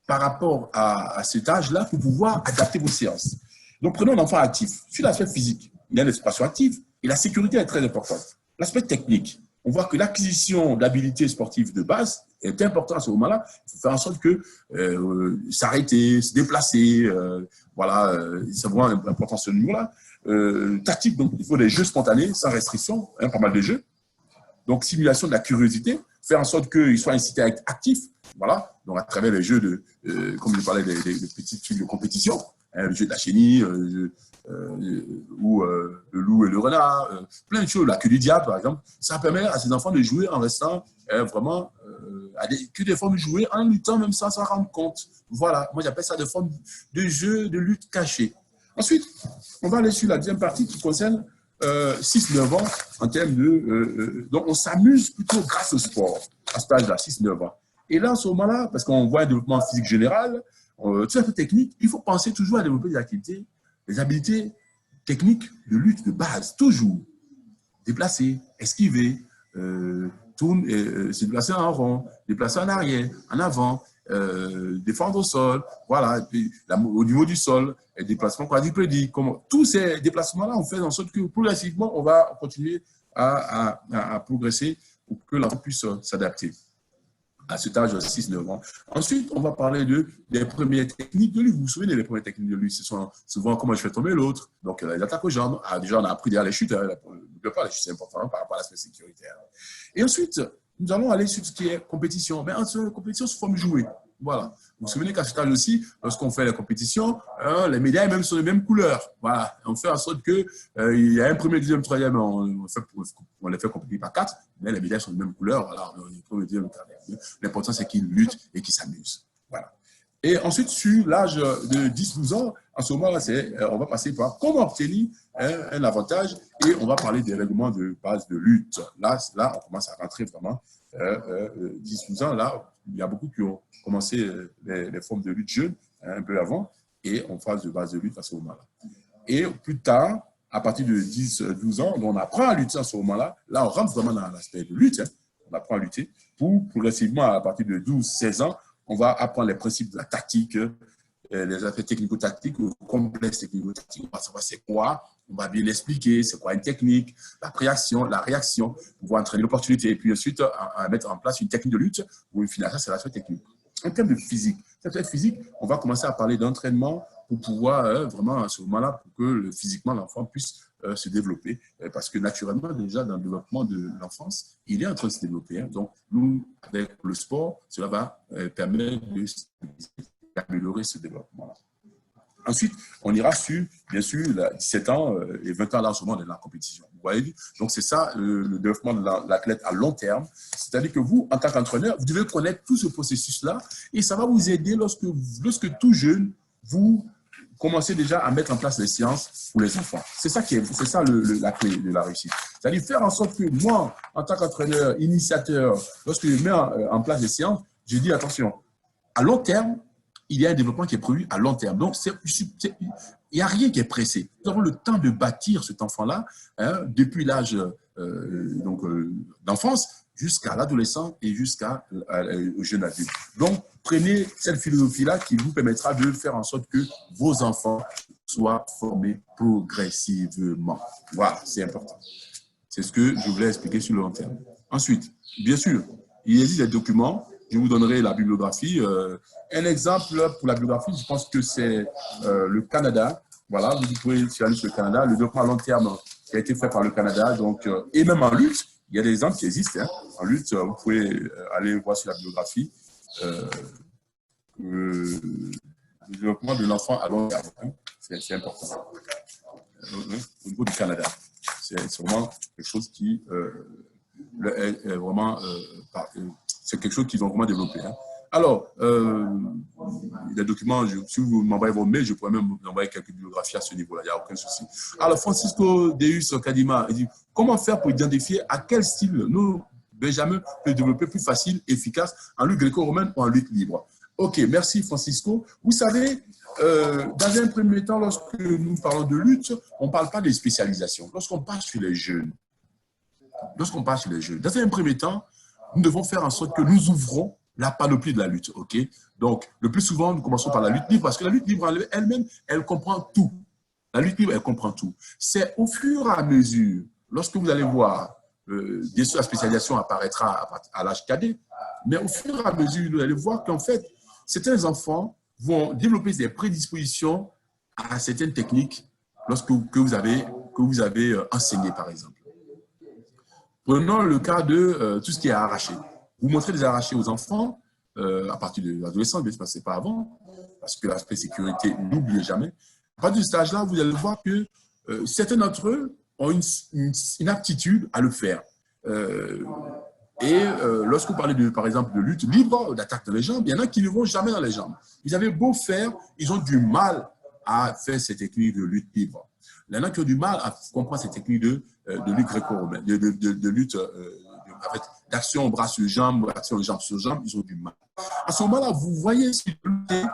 par rapport à cet âge-là pour pouvoir adapter vos séances. Donc, prenons un enfant actif. Sur l'aspect physique, il y a l'expression active et la sécurité est très importante. L'aspect technique, on voit que l'acquisition d'habilités sportives de base est importante à ce moment-là. Il faut faire en sorte que s'arrêter, se déplacer, voilà, ça voit important ce niveau-là. Tactique, donc il faut des jeux spontanés, sans restriction, hein, pas mal de jeux. Donc, simulation de la curiosité, faire en sorte qu'ils soient incités à être actifs. Voilà, donc à travers les jeux comme je parlais des petits trucs de compétition, hein, le jeu de la chenille, ou le loup et le renard, plein de choses, la queue du diable par exemple, ça permet à ces enfants de jouer en restant vraiment que des formes de jouer en luttant même sans s'en rendre compte. Voilà, moi j'appelle ça des formes de jeu de lutte cachée. Ensuite, on va aller sur la deuxième partie qui concerne 6-9 ans en termes de... donc on s'amuse plutôt grâce au sport à cet âge-là, 6-9 ans. Et là, en ce moment-là, parce qu'on voit un développement physique général, tout ça, technique, il faut penser toujours à développer des activités, des habiletés techniques de lutte de base, toujours. Déplacer, esquiver, se déplacer en rond, déplacer en arrière, en avant, défendre au sol, voilà, et puis, au niveau du sol, déplacement quadriplégique. Tous ces déplacements-là, on fait en sorte que progressivement, on va continuer à progresser pour que l'enfant puisse s'adapter à cet âge de 6-9 ans. Ensuite, on va parler des premières techniques de lui. Vous vous souvenez des premières techniques de lui? Ce sont souvent comment je fais tomber l'autre. Donc, les attaques aux jambes. Déjà, on a appris derrière les chutes. Hein, les chutes, c'est important par rapport à l'aspect sécuritaire. Et ensuite, nous allons aller sur ce qui est compétition. Mais en compétition, sous forme jouée. Voilà. Vous vous souvenez qu'à cet âge aussi, lorsqu'on fait les compétitions, les médailles même sont les mêmes couleurs. Voilà. On fait en sorte qu'il y a un premier, deuxième, troisième, on les fait compétir par 4, mais les médailles sont de même couleur. Voilà. L'important, c'est qu'ils luttent et qu'ils s'amusent. Voilà. Et ensuite, sur l'âge de 10-12 ans, en ce moment-là, on va passer par comment obtenir un avantage et on va parler des règlements de base de lutte. Là, on commence à rentrer vraiment 10-12 ans. Là, il y a beaucoup qui ont commencé les formes de lutte jeunes un peu avant et en phase de base de lutte à ce moment-là. Et plus tard, à partir de 10-12 ans, on apprend à lutter à ce moment-là. Là, on rentre vraiment dans l'aspect de lutte. On apprend à lutter pour progressivement, à partir de 12-16 ans, on va apprendre les principes de la tactique, les aspects technico-tactiques, complexes technico-tactiques. On va savoir c'est quoi, on va bien l'expliquer, c'est quoi une technique, la réaction, pouvoir entraîner l'opportunité, et puis ensuite à mettre en place une technique de lutte ou une finale. Ça, c'est l'aspect technique. En termes de physique, on va commencer à parler d'entraînement pour pouvoir vraiment à ce moment-là, pour que physiquement l'enfant puisse se développer. Parce que naturellement, déjà dans le développement de l'enfance, il est en train de se développer. Hein. Donc, nous, avec le sport, cela va permettre d'améliorer ce développement-là. Ensuite, on ira sur, bien sûr, 17 ans et 20 ans, là, en ce moment, on est dans la compétition. Vous voyez? Donc, c'est ça, le développement de l'athlète à long terme. C'est-à-dire que vous, en tant qu'entraîneur, vous devez connaître tout ce processus-là et ça va vous aider lorsque tout jeune, vous commencez déjà à mettre en place les séances pour les enfants. C'est ça la clé de la réussite. C'est-à-dire faire en sorte que moi, en tant qu'entraîneur, initiateur, lorsque je mets en place les séances, je dis attention, à long terme, il y a un développement qui est prévu à long terme. Donc, il n'y a rien qui est pressé. Nous avons le temps de bâtir cet enfant-là depuis l'âge d'enfance jusqu'à l'adolescent et jusqu'au jeune adulte. Donc, prenez cette philosophie-là qui vous permettra de faire en sorte que vos enfants soient formés progressivement. Voilà, c'est important. C'est ce que je voulais expliquer sur le long terme. Ensuite, bien sûr, il existe des documents. Je vous donnerai la bibliographie. Un exemple pour la bibliographie, je pense que c'est le Canada. Voilà, vous pouvez aller sur le Canada. Le développement à long terme qui a été fait par le Canada. Donc, et même en lutte, il y a des exemples qui existent. Hein. En lutte, vous pouvez aller voir sur la bibliographie le développement de l'enfant à long terme. Hein. C'est important. Au niveau du Canada, c'est vraiment quelque chose qui est vraiment... c'est quelque chose qu'ils ont vraiment développé. Hein. Alors, les documents, si vous m'envoyez vos mails, je pourrais même vous envoyer quelques bibliographies à ce niveau-là, il n'y a aucun souci. Alors, Francisco Deus Kadima, il dit, comment faire pour identifier à quel style nous, Benjamin, peut développer plus facile, efficace, en lutte gréco-romaine ou en lutte libre? Ok, merci Francisco. Vous savez, dans un premier temps, lorsque nous parlons de lutte, on ne parle pas de spécialisation. Lorsqu'on parle sur les jeunes, dans un premier temps, nous devons faire en sorte que nous ouvrons la panoplie de la lutte. Ok. Donc, le plus souvent, nous commençons par la lutte libre parce que la lutte libre elle-même, elle comprend tout. La lutte libre, elle comprend tout. C'est au fur et à mesure, lorsque vous allez voir, bien sûr, la spécialisation apparaîtra à l'âge cadet, mais au fur et à mesure, vous allez voir qu'en fait, certains enfants vont développer des prédispositions à certaines techniques que vous avez enseignées, par exemple. Prenons le cas de tout ce qui est arraché. Vous montrez des arrachés aux enfants à partir de l'adolescence, mais ce n'est pas avant, parce que l'aspect sécurité, n'oubliez jamais. À partir de ce stage-là, vous allez voir que certains d'entre eux ont une aptitude à le faire. Lorsque vous parlez, par exemple, de lutte libre, d'attaque dans les jambes, il y en a qui ne vont jamais dans les jambes. Ils avaient beau faire, ils ont du mal à faire ces techniques de lutte libre. Il y en a qui ont du mal à comprendre ces techniques de lutte gréco-romaine, de lutte avec d'action bras sur jambes, d'action jambes sur jambes, ils ont du mal. À ce moment-là, vous voyez si les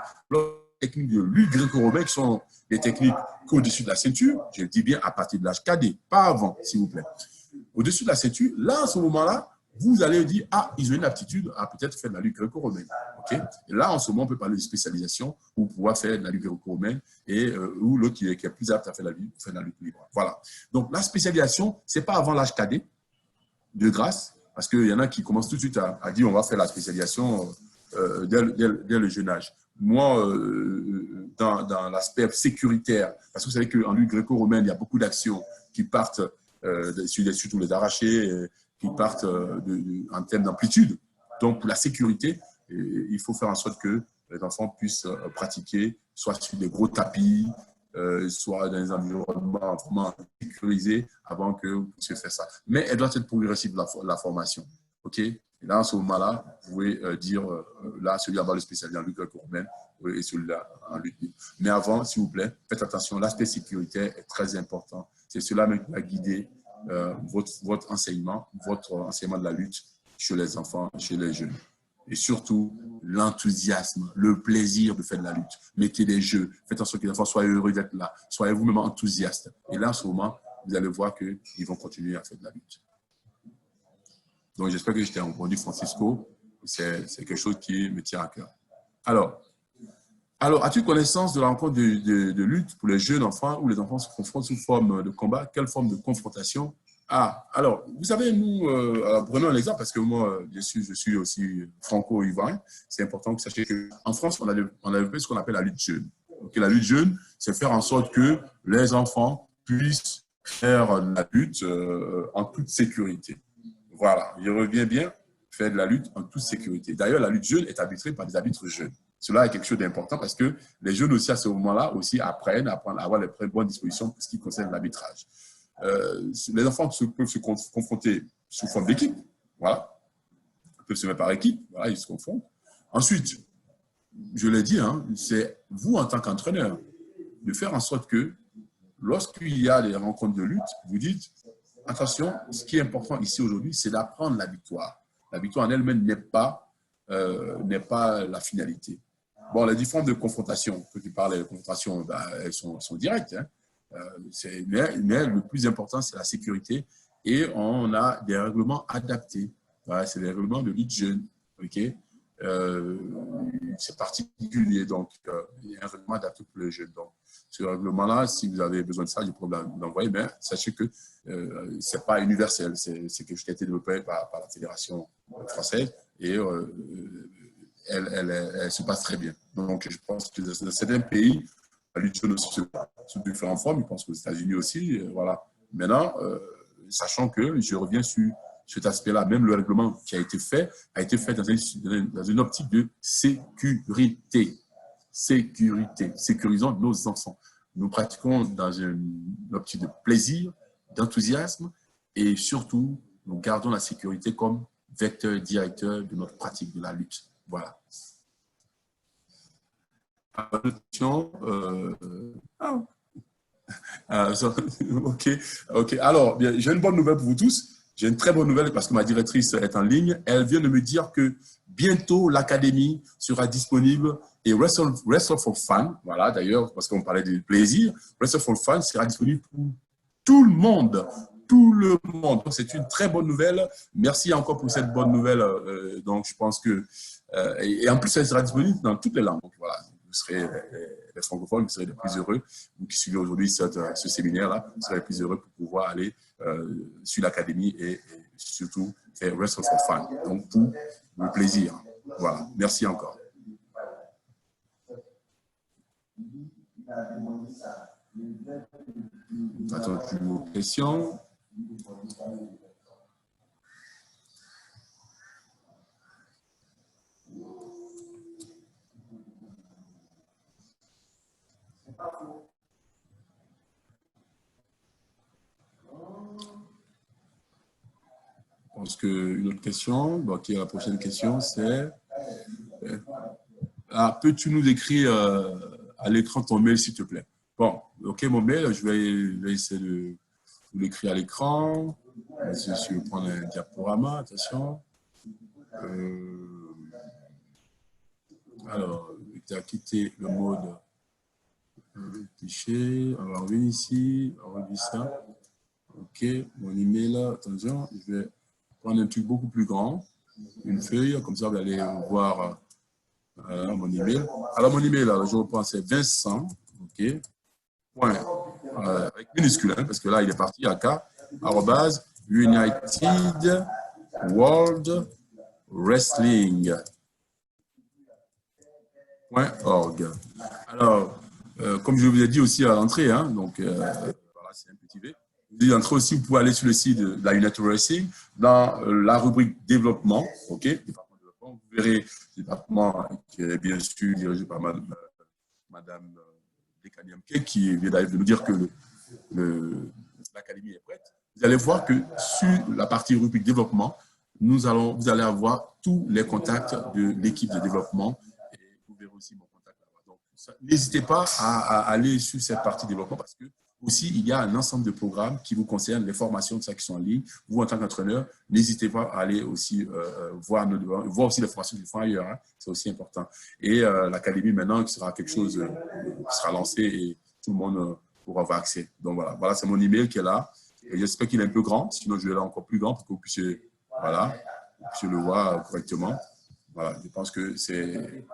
techniques de lutte gréco-romaine qui sont des techniques qu'au-dessus de la ceinture, je dis bien à partir de l'âge cadet, pas avant, s'il vous plaît. Au-dessus de la ceinture, là, à ce moment-là, vous allez dire, ah, ils ont une aptitude à peut-être faire de la lutte gréco-romaine. Okay? Et là, en ce moment, on peut parler de spécialisation pour pouvoir faire de la lutte gréco-romaine et ou l'autre qui est plus apte à faire de la lutte libre. Voilà. Donc, la spécialisation, ce n'est pas avant l'âge cadet, de grâce, parce qu'il y en a qui commencent tout de suite à dire on va faire la spécialisation dès le jeune âge. Moi, dans l'aspect sécuritaire, parce que vous savez qu'en lutte gréco-romaine, il y a beaucoup d'actions qui partent, surtout les arrachés, qui partent en termes d'amplitude. Donc, pour la sécurité, il faut faire en sorte que les enfants puissent pratiquer, soit sur des gros tapis, soit dans des environnements vraiment sécurisés avant que vous puissiez faire ça. Mais elle doit être progressive, la formation. OK? Et là, en ce moment-là, vous pouvez dire, là, celui-là va le spécialiser en lutte gréco-romaine et celui-là en lutte libre. Mais avant, s'il vous plaît, faites attention, l'aspect sécuritaire est très important. C'est cela même qui va guider votre enseignement de la lutte chez les enfants, chez les jeunes. Et surtout, l'enthousiasme, le plaisir de faire de la lutte. Mettez des jeux, faites en sorte que les enfants soient heureux d'être là, soyez vous-même enthousiastes. Et là, en ce moment, vous allez voir qu'ils vont continuer à faire de la lutte. Donc, j'espère que je t'ai répondu, Francisco. C'est quelque chose qui me tient à cœur. Alors as-tu connaissance de la rencontre de lutte pour les jeunes enfants où les enfants se confrontent sous forme de combat? Quelle forme de confrontation? Ah, alors, vous savez, nous, prenons un exemple parce que moi, je suis aussi franco-ivoirien. C'est important que vous sachiez qu'en France, on a développé ce qu'on appelle la lutte jeune. Okay, la lutte jeune, c'est faire en sorte que les enfants puissent faire la lutte en toute sécurité. Voilà, je reviens bien, faire de la lutte en toute sécurité. D'ailleurs, la lutte jeune est arbitrée par des arbitres jeunes. Cela est quelque chose d'important parce que les jeunes aussi, à ce moment-là, aussi apprennent à avoir les bonnes dispositions pour ce qui concerne l'arbitrage. Les enfants peuvent se confronter sous forme d'équipe, voilà. Ils peuvent se mettre par équipe, voilà, ils se confondent. Ensuite, je l'ai dit, hein, c'est vous, en tant qu'entraîneur, de faire en sorte que lorsqu'il y a des rencontres de lutte, vous dites, attention, ce qui est important ici aujourd'hui, c'est d'apprendre la victoire. La victoire en elle-même n'est pas la finalité. Bon, les différentes de confrontation, que tu parles, les confrontations, ben, elles sont directes. Hein. Mais le plus important, c'est la sécurité. Et on a des règlements adaptés. Voilà, c'est des règlements de lutte jeune. Okay? C'est particulier. Donc, il y a un règlement adapté pour les jeunes. Donc, ce règlement-là, si vous avez besoin de ça, je peux l'envoyer. Mais sachez que ce n'est pas universel. C'est quelque chose qui a été développé par la Fédération française. Et elle se passe très bien. Donc, je pense que dans certains pays, la lutte jeune aussi se passe sous différentes formes. Je pense qu'aux États-Unis aussi. Voilà. Maintenant, sachant que je reviens sur cet aspect-là, même le règlement qui a été fait dans une optique de sécurité. Sécurité. Sécurisons nos enfants. Nous pratiquons dans une optique de plaisir, d'enthousiasme et surtout, nous gardons la sécurité comme vecteur directeur de notre pratique de la lutte. Voilà. Ok. Alors, j'ai une bonne nouvelle pour vous tous. J'ai une très bonne nouvelle parce que ma directrice est en ligne. Elle vient de me dire que bientôt, l'académie sera disponible et Wrestle for Fun, voilà d'ailleurs, parce qu'on parlait du plaisir, Wrestle for Fun sera disponible pour tout le monde. Tout le monde. Donc, c'est une très bonne nouvelle. Merci encore pour cette bonne nouvelle. Donc, je pense que... et en plus, elle sera disponible dans toutes les langues. Donc, voilà. Vous serez les francophones, vous serez les plus heureux. Vous qui suivez aujourd'hui ce séminaire-là, vous serez les plus heureux pour pouvoir aller sur l'académie et surtout faire Wrestle for Fun. Donc, pour le plaisir. Voilà. Merci encore. Attends, une question. Je pense qu'une autre question, bon, qui est la prochaine question, c'est peux-tu nous écrire à l'écran ton mail, s'il te plaît? Bon, ok, mon mail, je vais essayer de l'écrire à l'écran. Je vais prendre un diaporama, attention. Alors, tu as quitté le mode cliché. On va revenir ici. On va revenir ça. OK, mon email là, attention, je vais prendre un truc beaucoup plus grand, une feuille, comme ça vous allez voir mon email. Alors, mon email, là, je reprends, c'est Vincent, OK, point, avec minuscule, hein, parce que là, il est parti à K, arrobase, United World Wrestling.org. Alors, comme je vous ai dit aussi à l'entrée, hein, donc voilà, c'est un petit V. Vous entrez aussi, vous pouvez aller sur le site de la United Wrestling, dans la rubrique développement, OK, département de développement, vous verrez le département qui est bien sûr dirigé par Madame Dekaniamke, qui vient de nous dire que l'académie est prête. Vous allez voir que sur la partie rubrique développement, vous allez avoir tous les contacts de l'équipe de développement et vous verrez aussi mon contact là-bas. Donc, n'hésitez pas à aller sur cette partie développement parce que aussi, il y a un ensemble de programmes qui vous concernent, les formations de ça qui sont en ligne. Vous, en tant qu'entraîneur, n'hésitez pas à aller aussi voir aussi les formations qu'ils font ailleurs. Hein. C'est aussi important. Et l'académie, maintenant, qui sera quelque chose qui sera lancé et tout le monde pourra avoir accès. Donc, voilà c'est mon email qui est là. Et j'espère qu'il est un peu grand, sinon je vais là encore plus grand pour que vous puissiez, le voir correctement. Voilà, je pense que c'est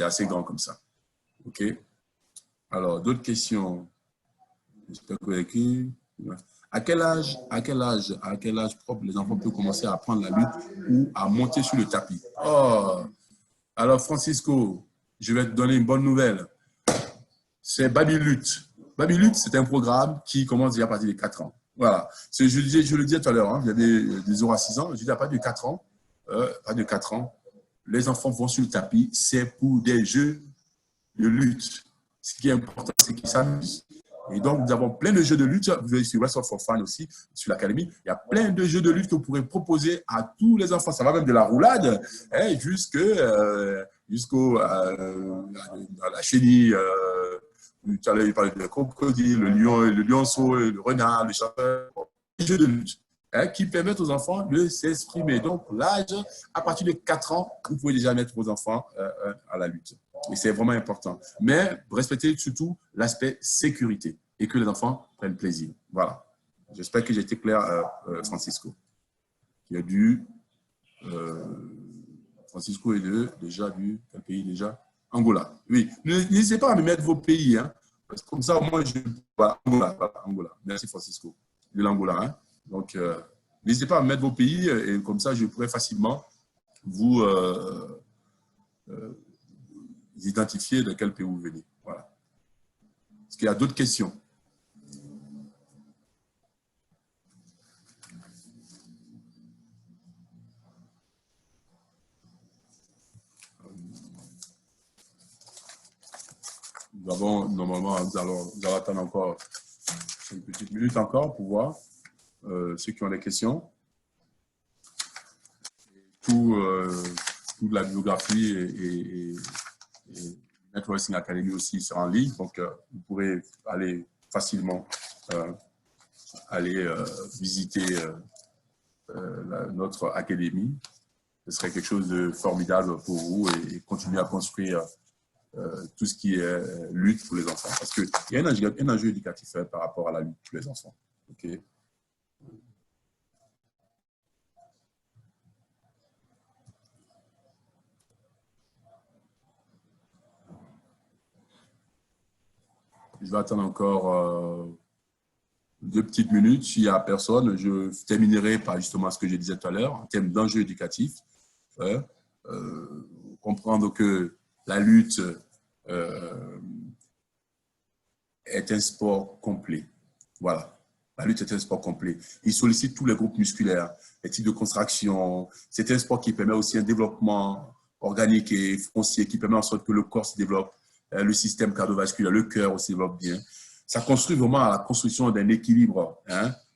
assez grand comme ça. OK. Alors, d'autres questions? J'espère que vous avez écrit. À quel âge propre les enfants peuvent commencer à apprendre la lutte ou à monter sur le tapis? Oh, alors Francisco, je vais te donner une bonne nouvelle. C'est Baby Lutte. Baby Lutte, c'est un programme qui commence déjà à partir de 4 ans. Voilà. Je le disais tout à l'heure, hein, il y a des 0 à 6 ans. Je dis à partir de 4 ans, les enfants vont sur le tapis. C'est pour des jeux de lutte. Ce qui est important, c'est qu'ils s'amusent. Et donc, nous avons plein de jeux de lutte. Vous avez sur Wrestle for Fun aussi, sur l'académie. Il y a plein de jeux de lutte que vous pourrez proposer à tous les enfants. Ça va même de la roulade jusqu'à la chenille. Tu allais parler de crocodile, le lionceau, le renard, le chasseur. Des jeux de lutte qui permettent aux enfants de s'exprimer. Donc, l'âge, à partir de 4 ans, vous pouvez déjà mettre vos enfants à la lutte. Et c'est vraiment important. Mais respectez surtout l'aspect sécurité et que les enfants prennent plaisir. Voilà. J'espère que j'ai été clair, Francisco. Francisco est déjà du quel pays déjà? Angola. Oui. N'hésitez pas à me mettre vos pays. Hein, parce que comme ça, au moins, voilà, Angola. Merci, Francisco. De l'Angola. Hein. Donc, n'hésitez pas à me mettre vos pays et comme ça, je pourrais facilement vous identifier de quel pays vous venez. Voilà. Est-ce qu'il y a d'autres questions? Nous avons, normalement, nous allons attendre encore une petite minute encore pour voir ceux qui ont des questions. Toute la biographie et United Wrestling Academy aussi sera en ligne, donc vous pourrez aller facilement visiter notre académie. Ce serait quelque chose de formidable pour vous et continuer à construire tout ce qui est lutte pour les enfants. Parce qu'il y a un enjeu éducatif par rapport à la lutte pour les enfants. Okay. Je vais attendre encore 2 petites minutes. S'il n'y a personne, je terminerai par justement ce que je disais tout à l'heure, en termes d'enjeux éducatifs. Comprendre que la lutte est un sport complet. Voilà. La lutte est un sport complet. Il sollicite tous les groupes musculaires, les types de contraction. C'est un sport qui permet aussi un développement organique et foncier, qui permet en sorte que le corps se développe, le système cardiovasculaire, le cœur aussi se développe bien. Ça construit vraiment à la construction d'un équilibre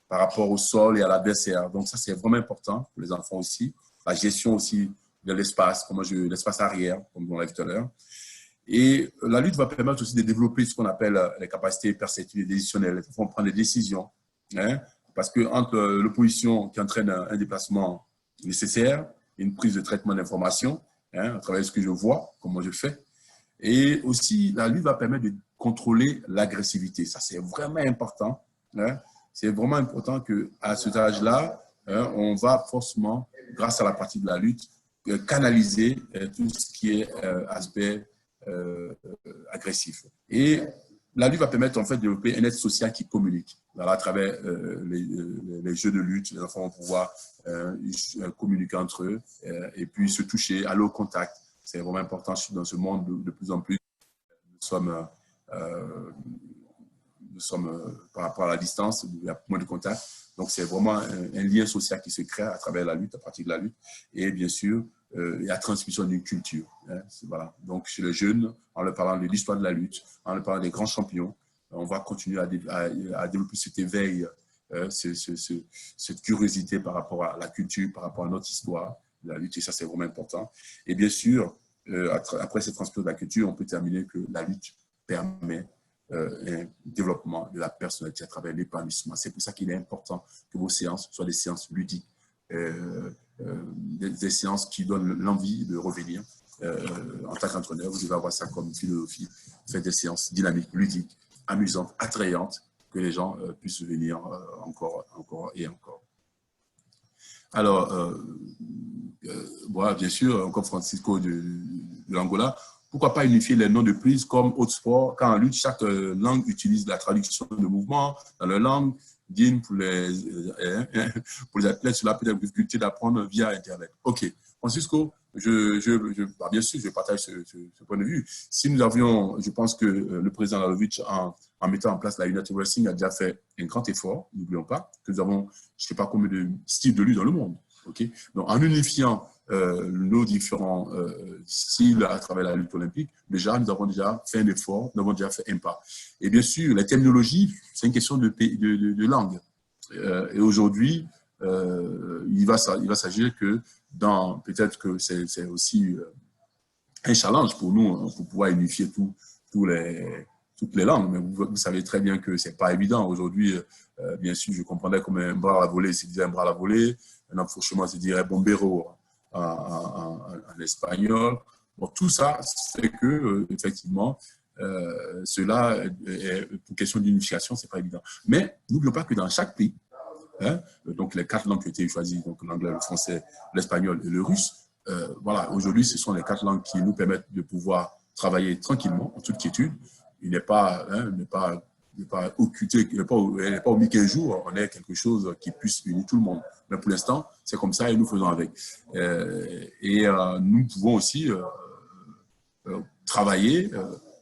par rapport au sol et à l'adversaire. Donc ça, c'est vraiment important pour les enfants aussi. La gestion aussi de l'espace, l'espace arrière, comme on l'a vu tout à l'heure. Et la lutte va permettre aussi de développer ce qu'on appelle les capacités perceptives et décisionnelles. Ils vont prendre des décisions, parce que entre l'opposition qui entraîne un déplacement nécessaire, une prise de traitement d'information, à travers ce que je vois, comment je fais, et aussi la lutte va permettre de contrôler l'agressivité. Ça, c'est vraiment important. C'est vraiment important qu'à cet âge-là, on va forcément, grâce à la pratique de la lutte, canaliser tout ce qui est aspect agressif. Et la lutte va permettre en fait de développer un être social qui communique. Alors, à travers les jeux de lutte, les enfants vont pouvoir communiquer entre eux et puis se toucher, aller au contact. C'est vraiment important dans ce monde de plus en plus. Nous sommes par rapport à la distance, il y a moins de contact. Donc, c'est vraiment un lien social qui se crée à travers la lutte, à partir de la lutte. Et bien sûr, la transmission d'une culture. Voilà. Donc, chez les jeunes, en leur parlant de l'histoire de la lutte, en leur parlant des grands champions, on va continuer à développer cet éveil, cette curiosité par rapport à la culture, par rapport à notre histoire de la lutte. Et ça, c'est vraiment important. Et bien sûr, après cette transmission de la culture, on peut terminer que la lutte permet un développement de la personnalité à travers l'épanouissement. C'est pour ça qu'il est important que vos séances soient des séances ludiques, des séances qui donnent l'envie de revenir. En tant qu'entraîneur, vous devez avoir ça comme philosophie, faire des séances dynamiques, ludiques, amusantes, attrayantes, que les gens puissent venir encore et encore. Alors, voilà, bien sûr, comme Francisco de l'Angola, pourquoi pas unifier les noms de prises comme autres sports, quand en lutte, chaque langue utilise la traduction de mouvements dans leur langue, pour les athlètes, cela peut être difficulté d'apprendre via Internet. OK. Francisco, bien sûr, je partage ce point de vue. Si nous avions, je pense que le président Lalovic, en mettant en place la United Wrestling, a déjà fait un grand effort. N'oublions pas que nous avons, je ne sais pas combien de styles de lutte dans le monde. Okay? Donc, en unifiant nos différents styles à travers la lutte olympique, déjà, nous avons déjà fait un effort, nous avons déjà fait un pas. Et bien sûr, la terminologie, c'est une question de langue. Et aujourd'hui, il va s'agir que peut-être que c'est aussi un challenge pour nous pour pouvoir unifier toutes les langues. Mais vous savez très bien que ce n'est pas évident. Aujourd'hui, bien sûr, je comprendrais comme un bras à la volée, c'est dire un bras à la volée, un enfourchement, c'est dire bombero en espagnol. Bon, tout ça, c'est que, effectivement, cela est pour question d'unification, ce n'est pas évident. Mais n'oublions pas que dans chaque pays, donc les 4 langues qui ont été choisies, donc l'anglais, le français, l'espagnol et le russe, voilà, aujourd'hui, ce sont les 4 langues qui nous permettent de pouvoir travailler tranquillement, en toute quiétude. Il n'est pas occulté, il n'est pas omis qu'un jour, on ait quelque chose qui puisse unir tout le monde. Mais pour l'instant, c'est comme ça et nous faisons avec. Nous pouvons aussi travailler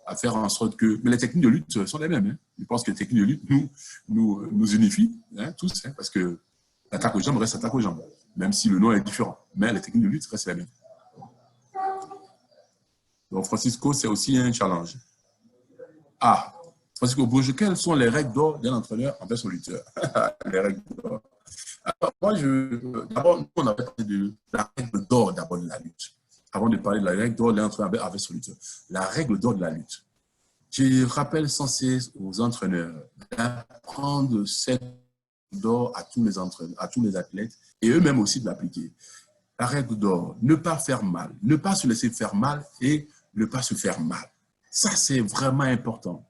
à faire en sorte que... Mais les techniques de lutte sont les mêmes. Hein. Je pense que les techniques de lutte nous unifient, tous, parce que l'attaque aux jambes reste attaque aux jambes, même si le nom est différent. Mais les techniques de lutte restent les mêmes. Donc, Francisco, c'est aussi un challenge. Ah, Francisco Bourges, quelles sont les règles d'or d'un entraîneur envers son lutteur? Les règles d'or. Alors, moi, d'abord, on avait parlé de la règle d'or d'abord de la lutte. Avant de parler de la règle d'or de l'entraîneur avec son lutteur. La règle d'or de la lutte. Je rappelle sans cesse aux entraîneurs d'apprendre cette règle d'or à tous les entraîneurs, à tous les athlètes et eux-mêmes aussi de l'appliquer. La règle d'or, ne pas faire mal, ne pas se laisser faire mal et ne pas se faire mal. Ça, c'est vraiment important.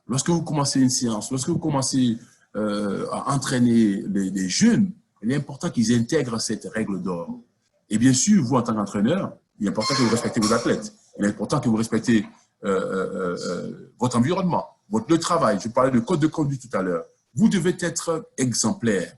Lorsque vous commencez une séance, lorsque vous commencez à entraîner les jeunes, il est important qu'ils intègrent cette règle d'or. Et bien sûr, vous, en tant qu'entraîneur, il est important que vous respectez vos athlètes. Il est important que vous respectez votre environnement, le travail. Je parlais de code de conduite tout à l'heure. Vous devez être exemplaire.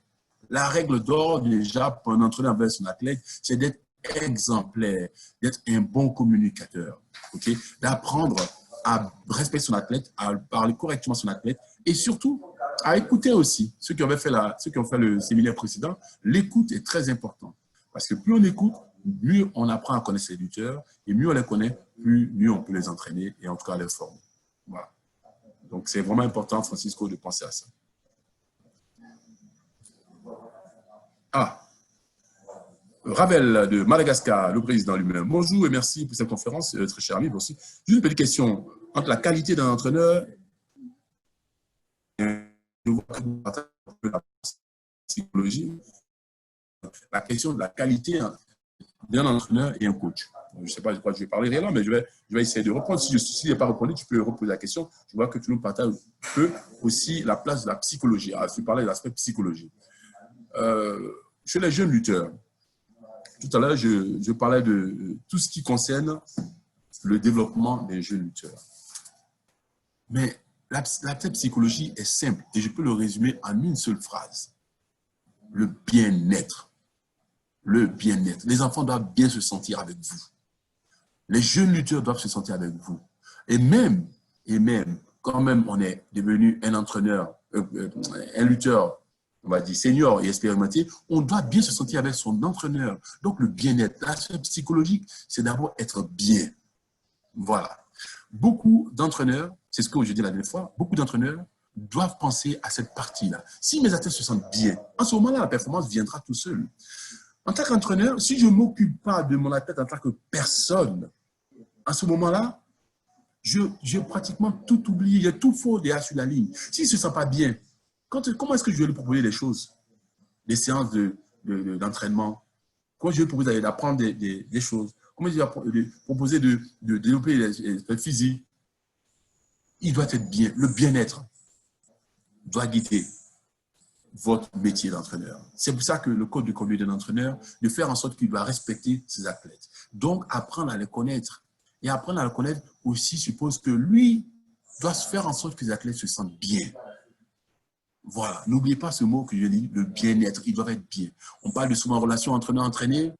La règle d'or, déjà, pour un entraîneur envers son athlète, c'est d'être exemplaire, d'être un bon communicateur, okay? D'apprendre à respecter son athlète, à parler correctement à son athlète et surtout à écouter aussi. Ceux qui ont fait le séminaire précédent, l'écoute est très importante parce que plus on écoute, mieux on apprend à connaître ses lutteurs et mieux on les connaît, mieux on peut les entraîner et en tout cas les former. Voilà. Donc c'est vraiment important, Francisco, de penser à ça. Ah, Ravel de Madagascar, le président lui-même. Bonjour et merci pour cette conférence, très cher ami. Aussi. Juste une petite question. Entre la qualité d'un entraîneur, je vois que vous partagez psychologie, la question de la qualité d'un entraîneur et un coach. Je ne sais pas de quoi je vais parler réellement, mais je vais essayer de reprendre. Si je n'ai pas répondu, tu peux reposer la question. Je vois que tu nous partages un peu aussi la place de la psychologie. Alors, tu parlais de l'aspect psychologie. Chez les jeunes lutteurs, tout à l'heure, je parlais de tout ce qui concerne le développement des jeunes lutteurs. Mais la psychologie est simple et je peux le résumer en une seule phrase. Le bien-être. Le bien-être. Les enfants doivent bien se sentir avec vous. Les jeunes lutteurs doivent se sentir avec vous. Et même, quand même on est devenu un entraîneur, un lutteur, on va dire senior et expérimenté, on doit bien se sentir avec son entraîneur. Donc le bien-être, l'aspect psychologique, c'est d'abord être bien. Voilà. Beaucoup d'entraîneurs, c'est ce que je dis la dernière fois, beaucoup d'entraîneurs doivent penser à cette partie-là. Si mes athlètes se sentent bien, en ce moment-là, la performance viendra tout seul. En tant qu'entraîneur, si je ne m'occupe pas de mon athlète en tant que personne, en ce moment-là, j'ai pratiquement tout oublié, j'ai tout faux derrière sur la ligne. S'il ne se sent pas bien, comment est-ce que je vais lui proposer des choses? Des séances d'entraînement? Comment je vais lui proposer d'apprendre des choses? Comment je vais lui proposer de développer les physiques? Il doit être bien. Le bien-être doit guider votre métier d'entraîneur. C'est pour ça que le code de conduite d'un entraîneur, de faire en sorte qu'il doit respecter ses athlètes. Donc, apprendre à les connaître. Et apprendre à les connaître aussi suppose que lui doit se faire en sorte que les athlètes se sentent bien. Voilà. N'oubliez pas ce mot que je dis, le bien-être. Ils doivent être bien. On parle de souvent relation entraîneur-entraîné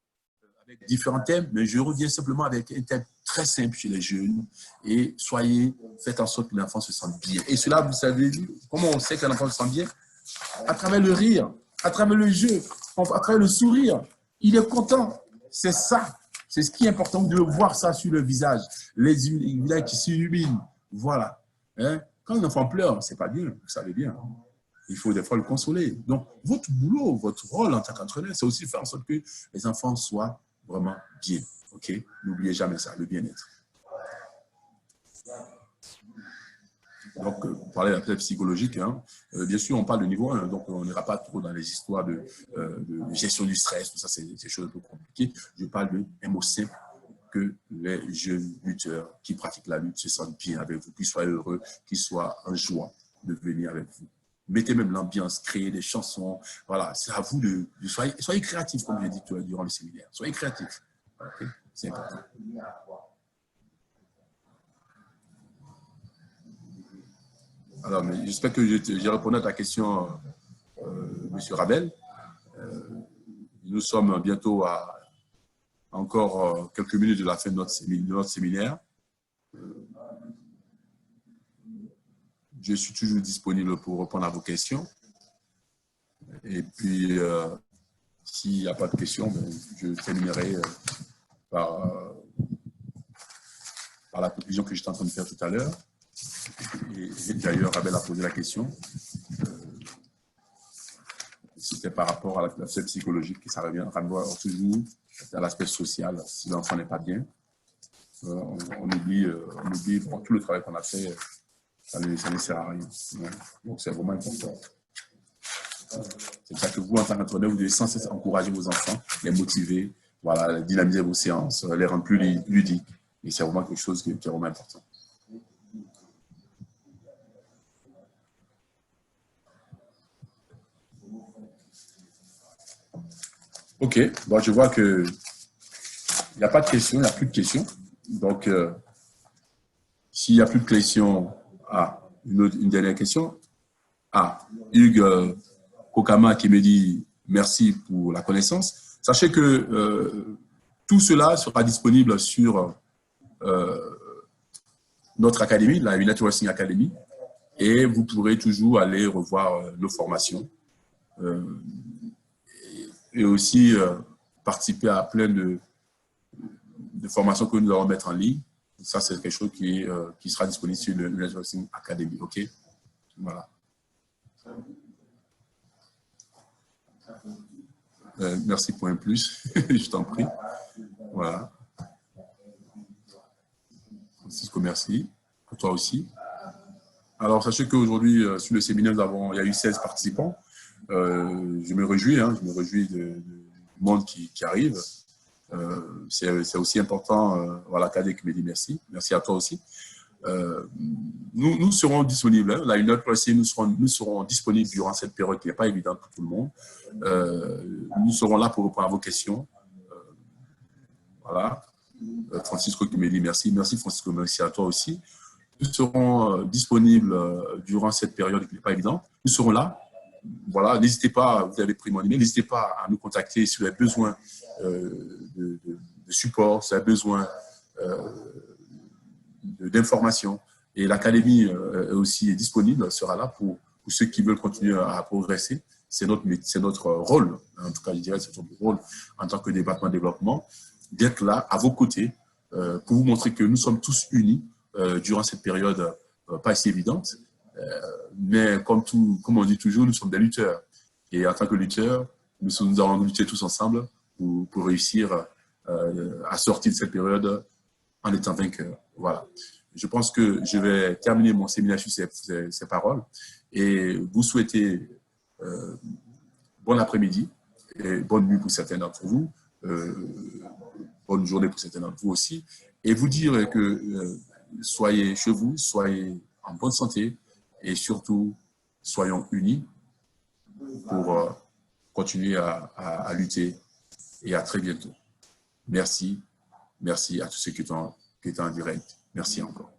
avec différents thèmes, mais je reviens simplement avec un thème très simple chez les jeunes. Et faites en sorte que l'enfant se sente bien. Et cela, vous savez, comment on sait qu'un enfant se sent bien? À travers le rire, à travers le jeu, à travers le sourire. Il est content. C'est ça. C'est ce qui est important de voir ça sur le visage. Les visages qui s'illuminent. Voilà. Hein? Quand un enfant pleure, c'est pas bien, vous savez bien. Il faut des fois le consoler. Donc, votre boulot, votre rôle en tant qu'entraîneur, c'est aussi faire en sorte que les enfants soient vraiment bien. OK? N'oubliez jamais ça, le bien-être. Donc, pour parler de l'aspect psychologique, hein, bien sûr, on parle de niveau 1, donc on n'ira pas trop dans les histoires de gestion du stress, tout ça, c'est des choses un peu compliquées. Je parle d'un mot simple, que les jeunes lutteurs qui pratiquent la lutte se sentent bien avec vous, qu'ils soient heureux, qu'ils soient en joie de venir avec vous. Mettez même l'ambiance, créez des chansons. Voilà, c'est à vous de soyez créatifs, comme j'ai dit durant le séminaire. Soyez créatifs. Okay? C'est important. Alors, j'espère que j'ai répondu à ta question, M. Rabel. Nous sommes bientôt à encore quelques minutes de la fin de notre séminaire. Je suis toujours disponible pour répondre à vos questions. Et puis, s'il n'y a pas de questions, je terminerai par la conclusion que j'étais en train de faire tout à l'heure. Et d'ailleurs, Rabel a posé la question. C'était par rapport à l'aspect psychologique, ça revient toujours à l'aspect social. Si l'enfant n'est pas bien, on oublie tout le travail qu'on a fait, ça ne sert à rien. Donc, c'est vraiment important. C'est pour ça que vous, en tant qu'entraîneur, vous devez sans cesse encourager vos enfants, les motiver, voilà, dynamiser vos séances, les rendre plus ludiques. Et c'est vraiment quelque chose qui est vraiment important. OK. Bon, je vois qu'il n'y a pas de questions, il n'y a plus de questions. Donc, s'il n'y a plus de questions, une dernière question. Hugues Kokama qui me dit merci pour la connaissance. Sachez que tout cela sera disponible sur notre académie, la United Wrestling Academy, et vous pourrez toujours aller revoir nos formations et aussi participer à plein de formations que nous allons mettre en ligne. Ça, c'est quelque chose qui sera disponible sur le United Wrestling Academy. OK? Voilà. Merci pour un plus, je t'en prie. Voilà. Francisco, merci. Pour toi aussi. Alors, sachez qu'aujourd'hui, sur le séminaire, il y a eu 16 participants. Je me réjouis, hein, je me réjouis du monde qui arrive. C'est aussi important. Voilà, Kadek me dit merci. Merci à toi aussi. Nous serons disponibles. Hein. Là, une heure passée, nous serons disponibles durant cette période qui n'est pas évidente pour tout le monde. Nous serons là pour répondre à vos questions. Voilà. Francisco qui me dit merci. Merci Francisco, merci à toi aussi. Nous serons disponibles durant cette période qui n'est pas évidente. Nous serons là. Voilà, n'hésitez pas, vous avez pris mon email, n'hésitez pas à nous contacter si vous avez besoin de support, si vous avez besoin d'informations. Et l'académie aussi est disponible, sera là pour ceux qui veulent continuer à progresser. C'est notre rôle, en tout cas, je dirais, c'est notre rôle en tant que département de développement, d'être là à vos côtés pour vous montrer que nous sommes tous unis durant cette période pas si évidente. Mais comme on dit toujours, nous sommes des lutteurs. Et en tant que lutteurs, nous allons lutter tous ensemble pour réussir à sortir de cette période en étant vainqueurs. Voilà. Je pense que je vais terminer mon séminaire sur ces paroles et vous souhaiter bon après-midi et bonne nuit pour certains d'entre vous, bonne journée pour certains d'entre vous aussi, et vous dire que soyez chez vous, soyez en bonne santé et surtout, soyons unis pour continuer à lutter et à très bientôt. Merci. Merci à tous ceux qui étaient en direct. Merci encore.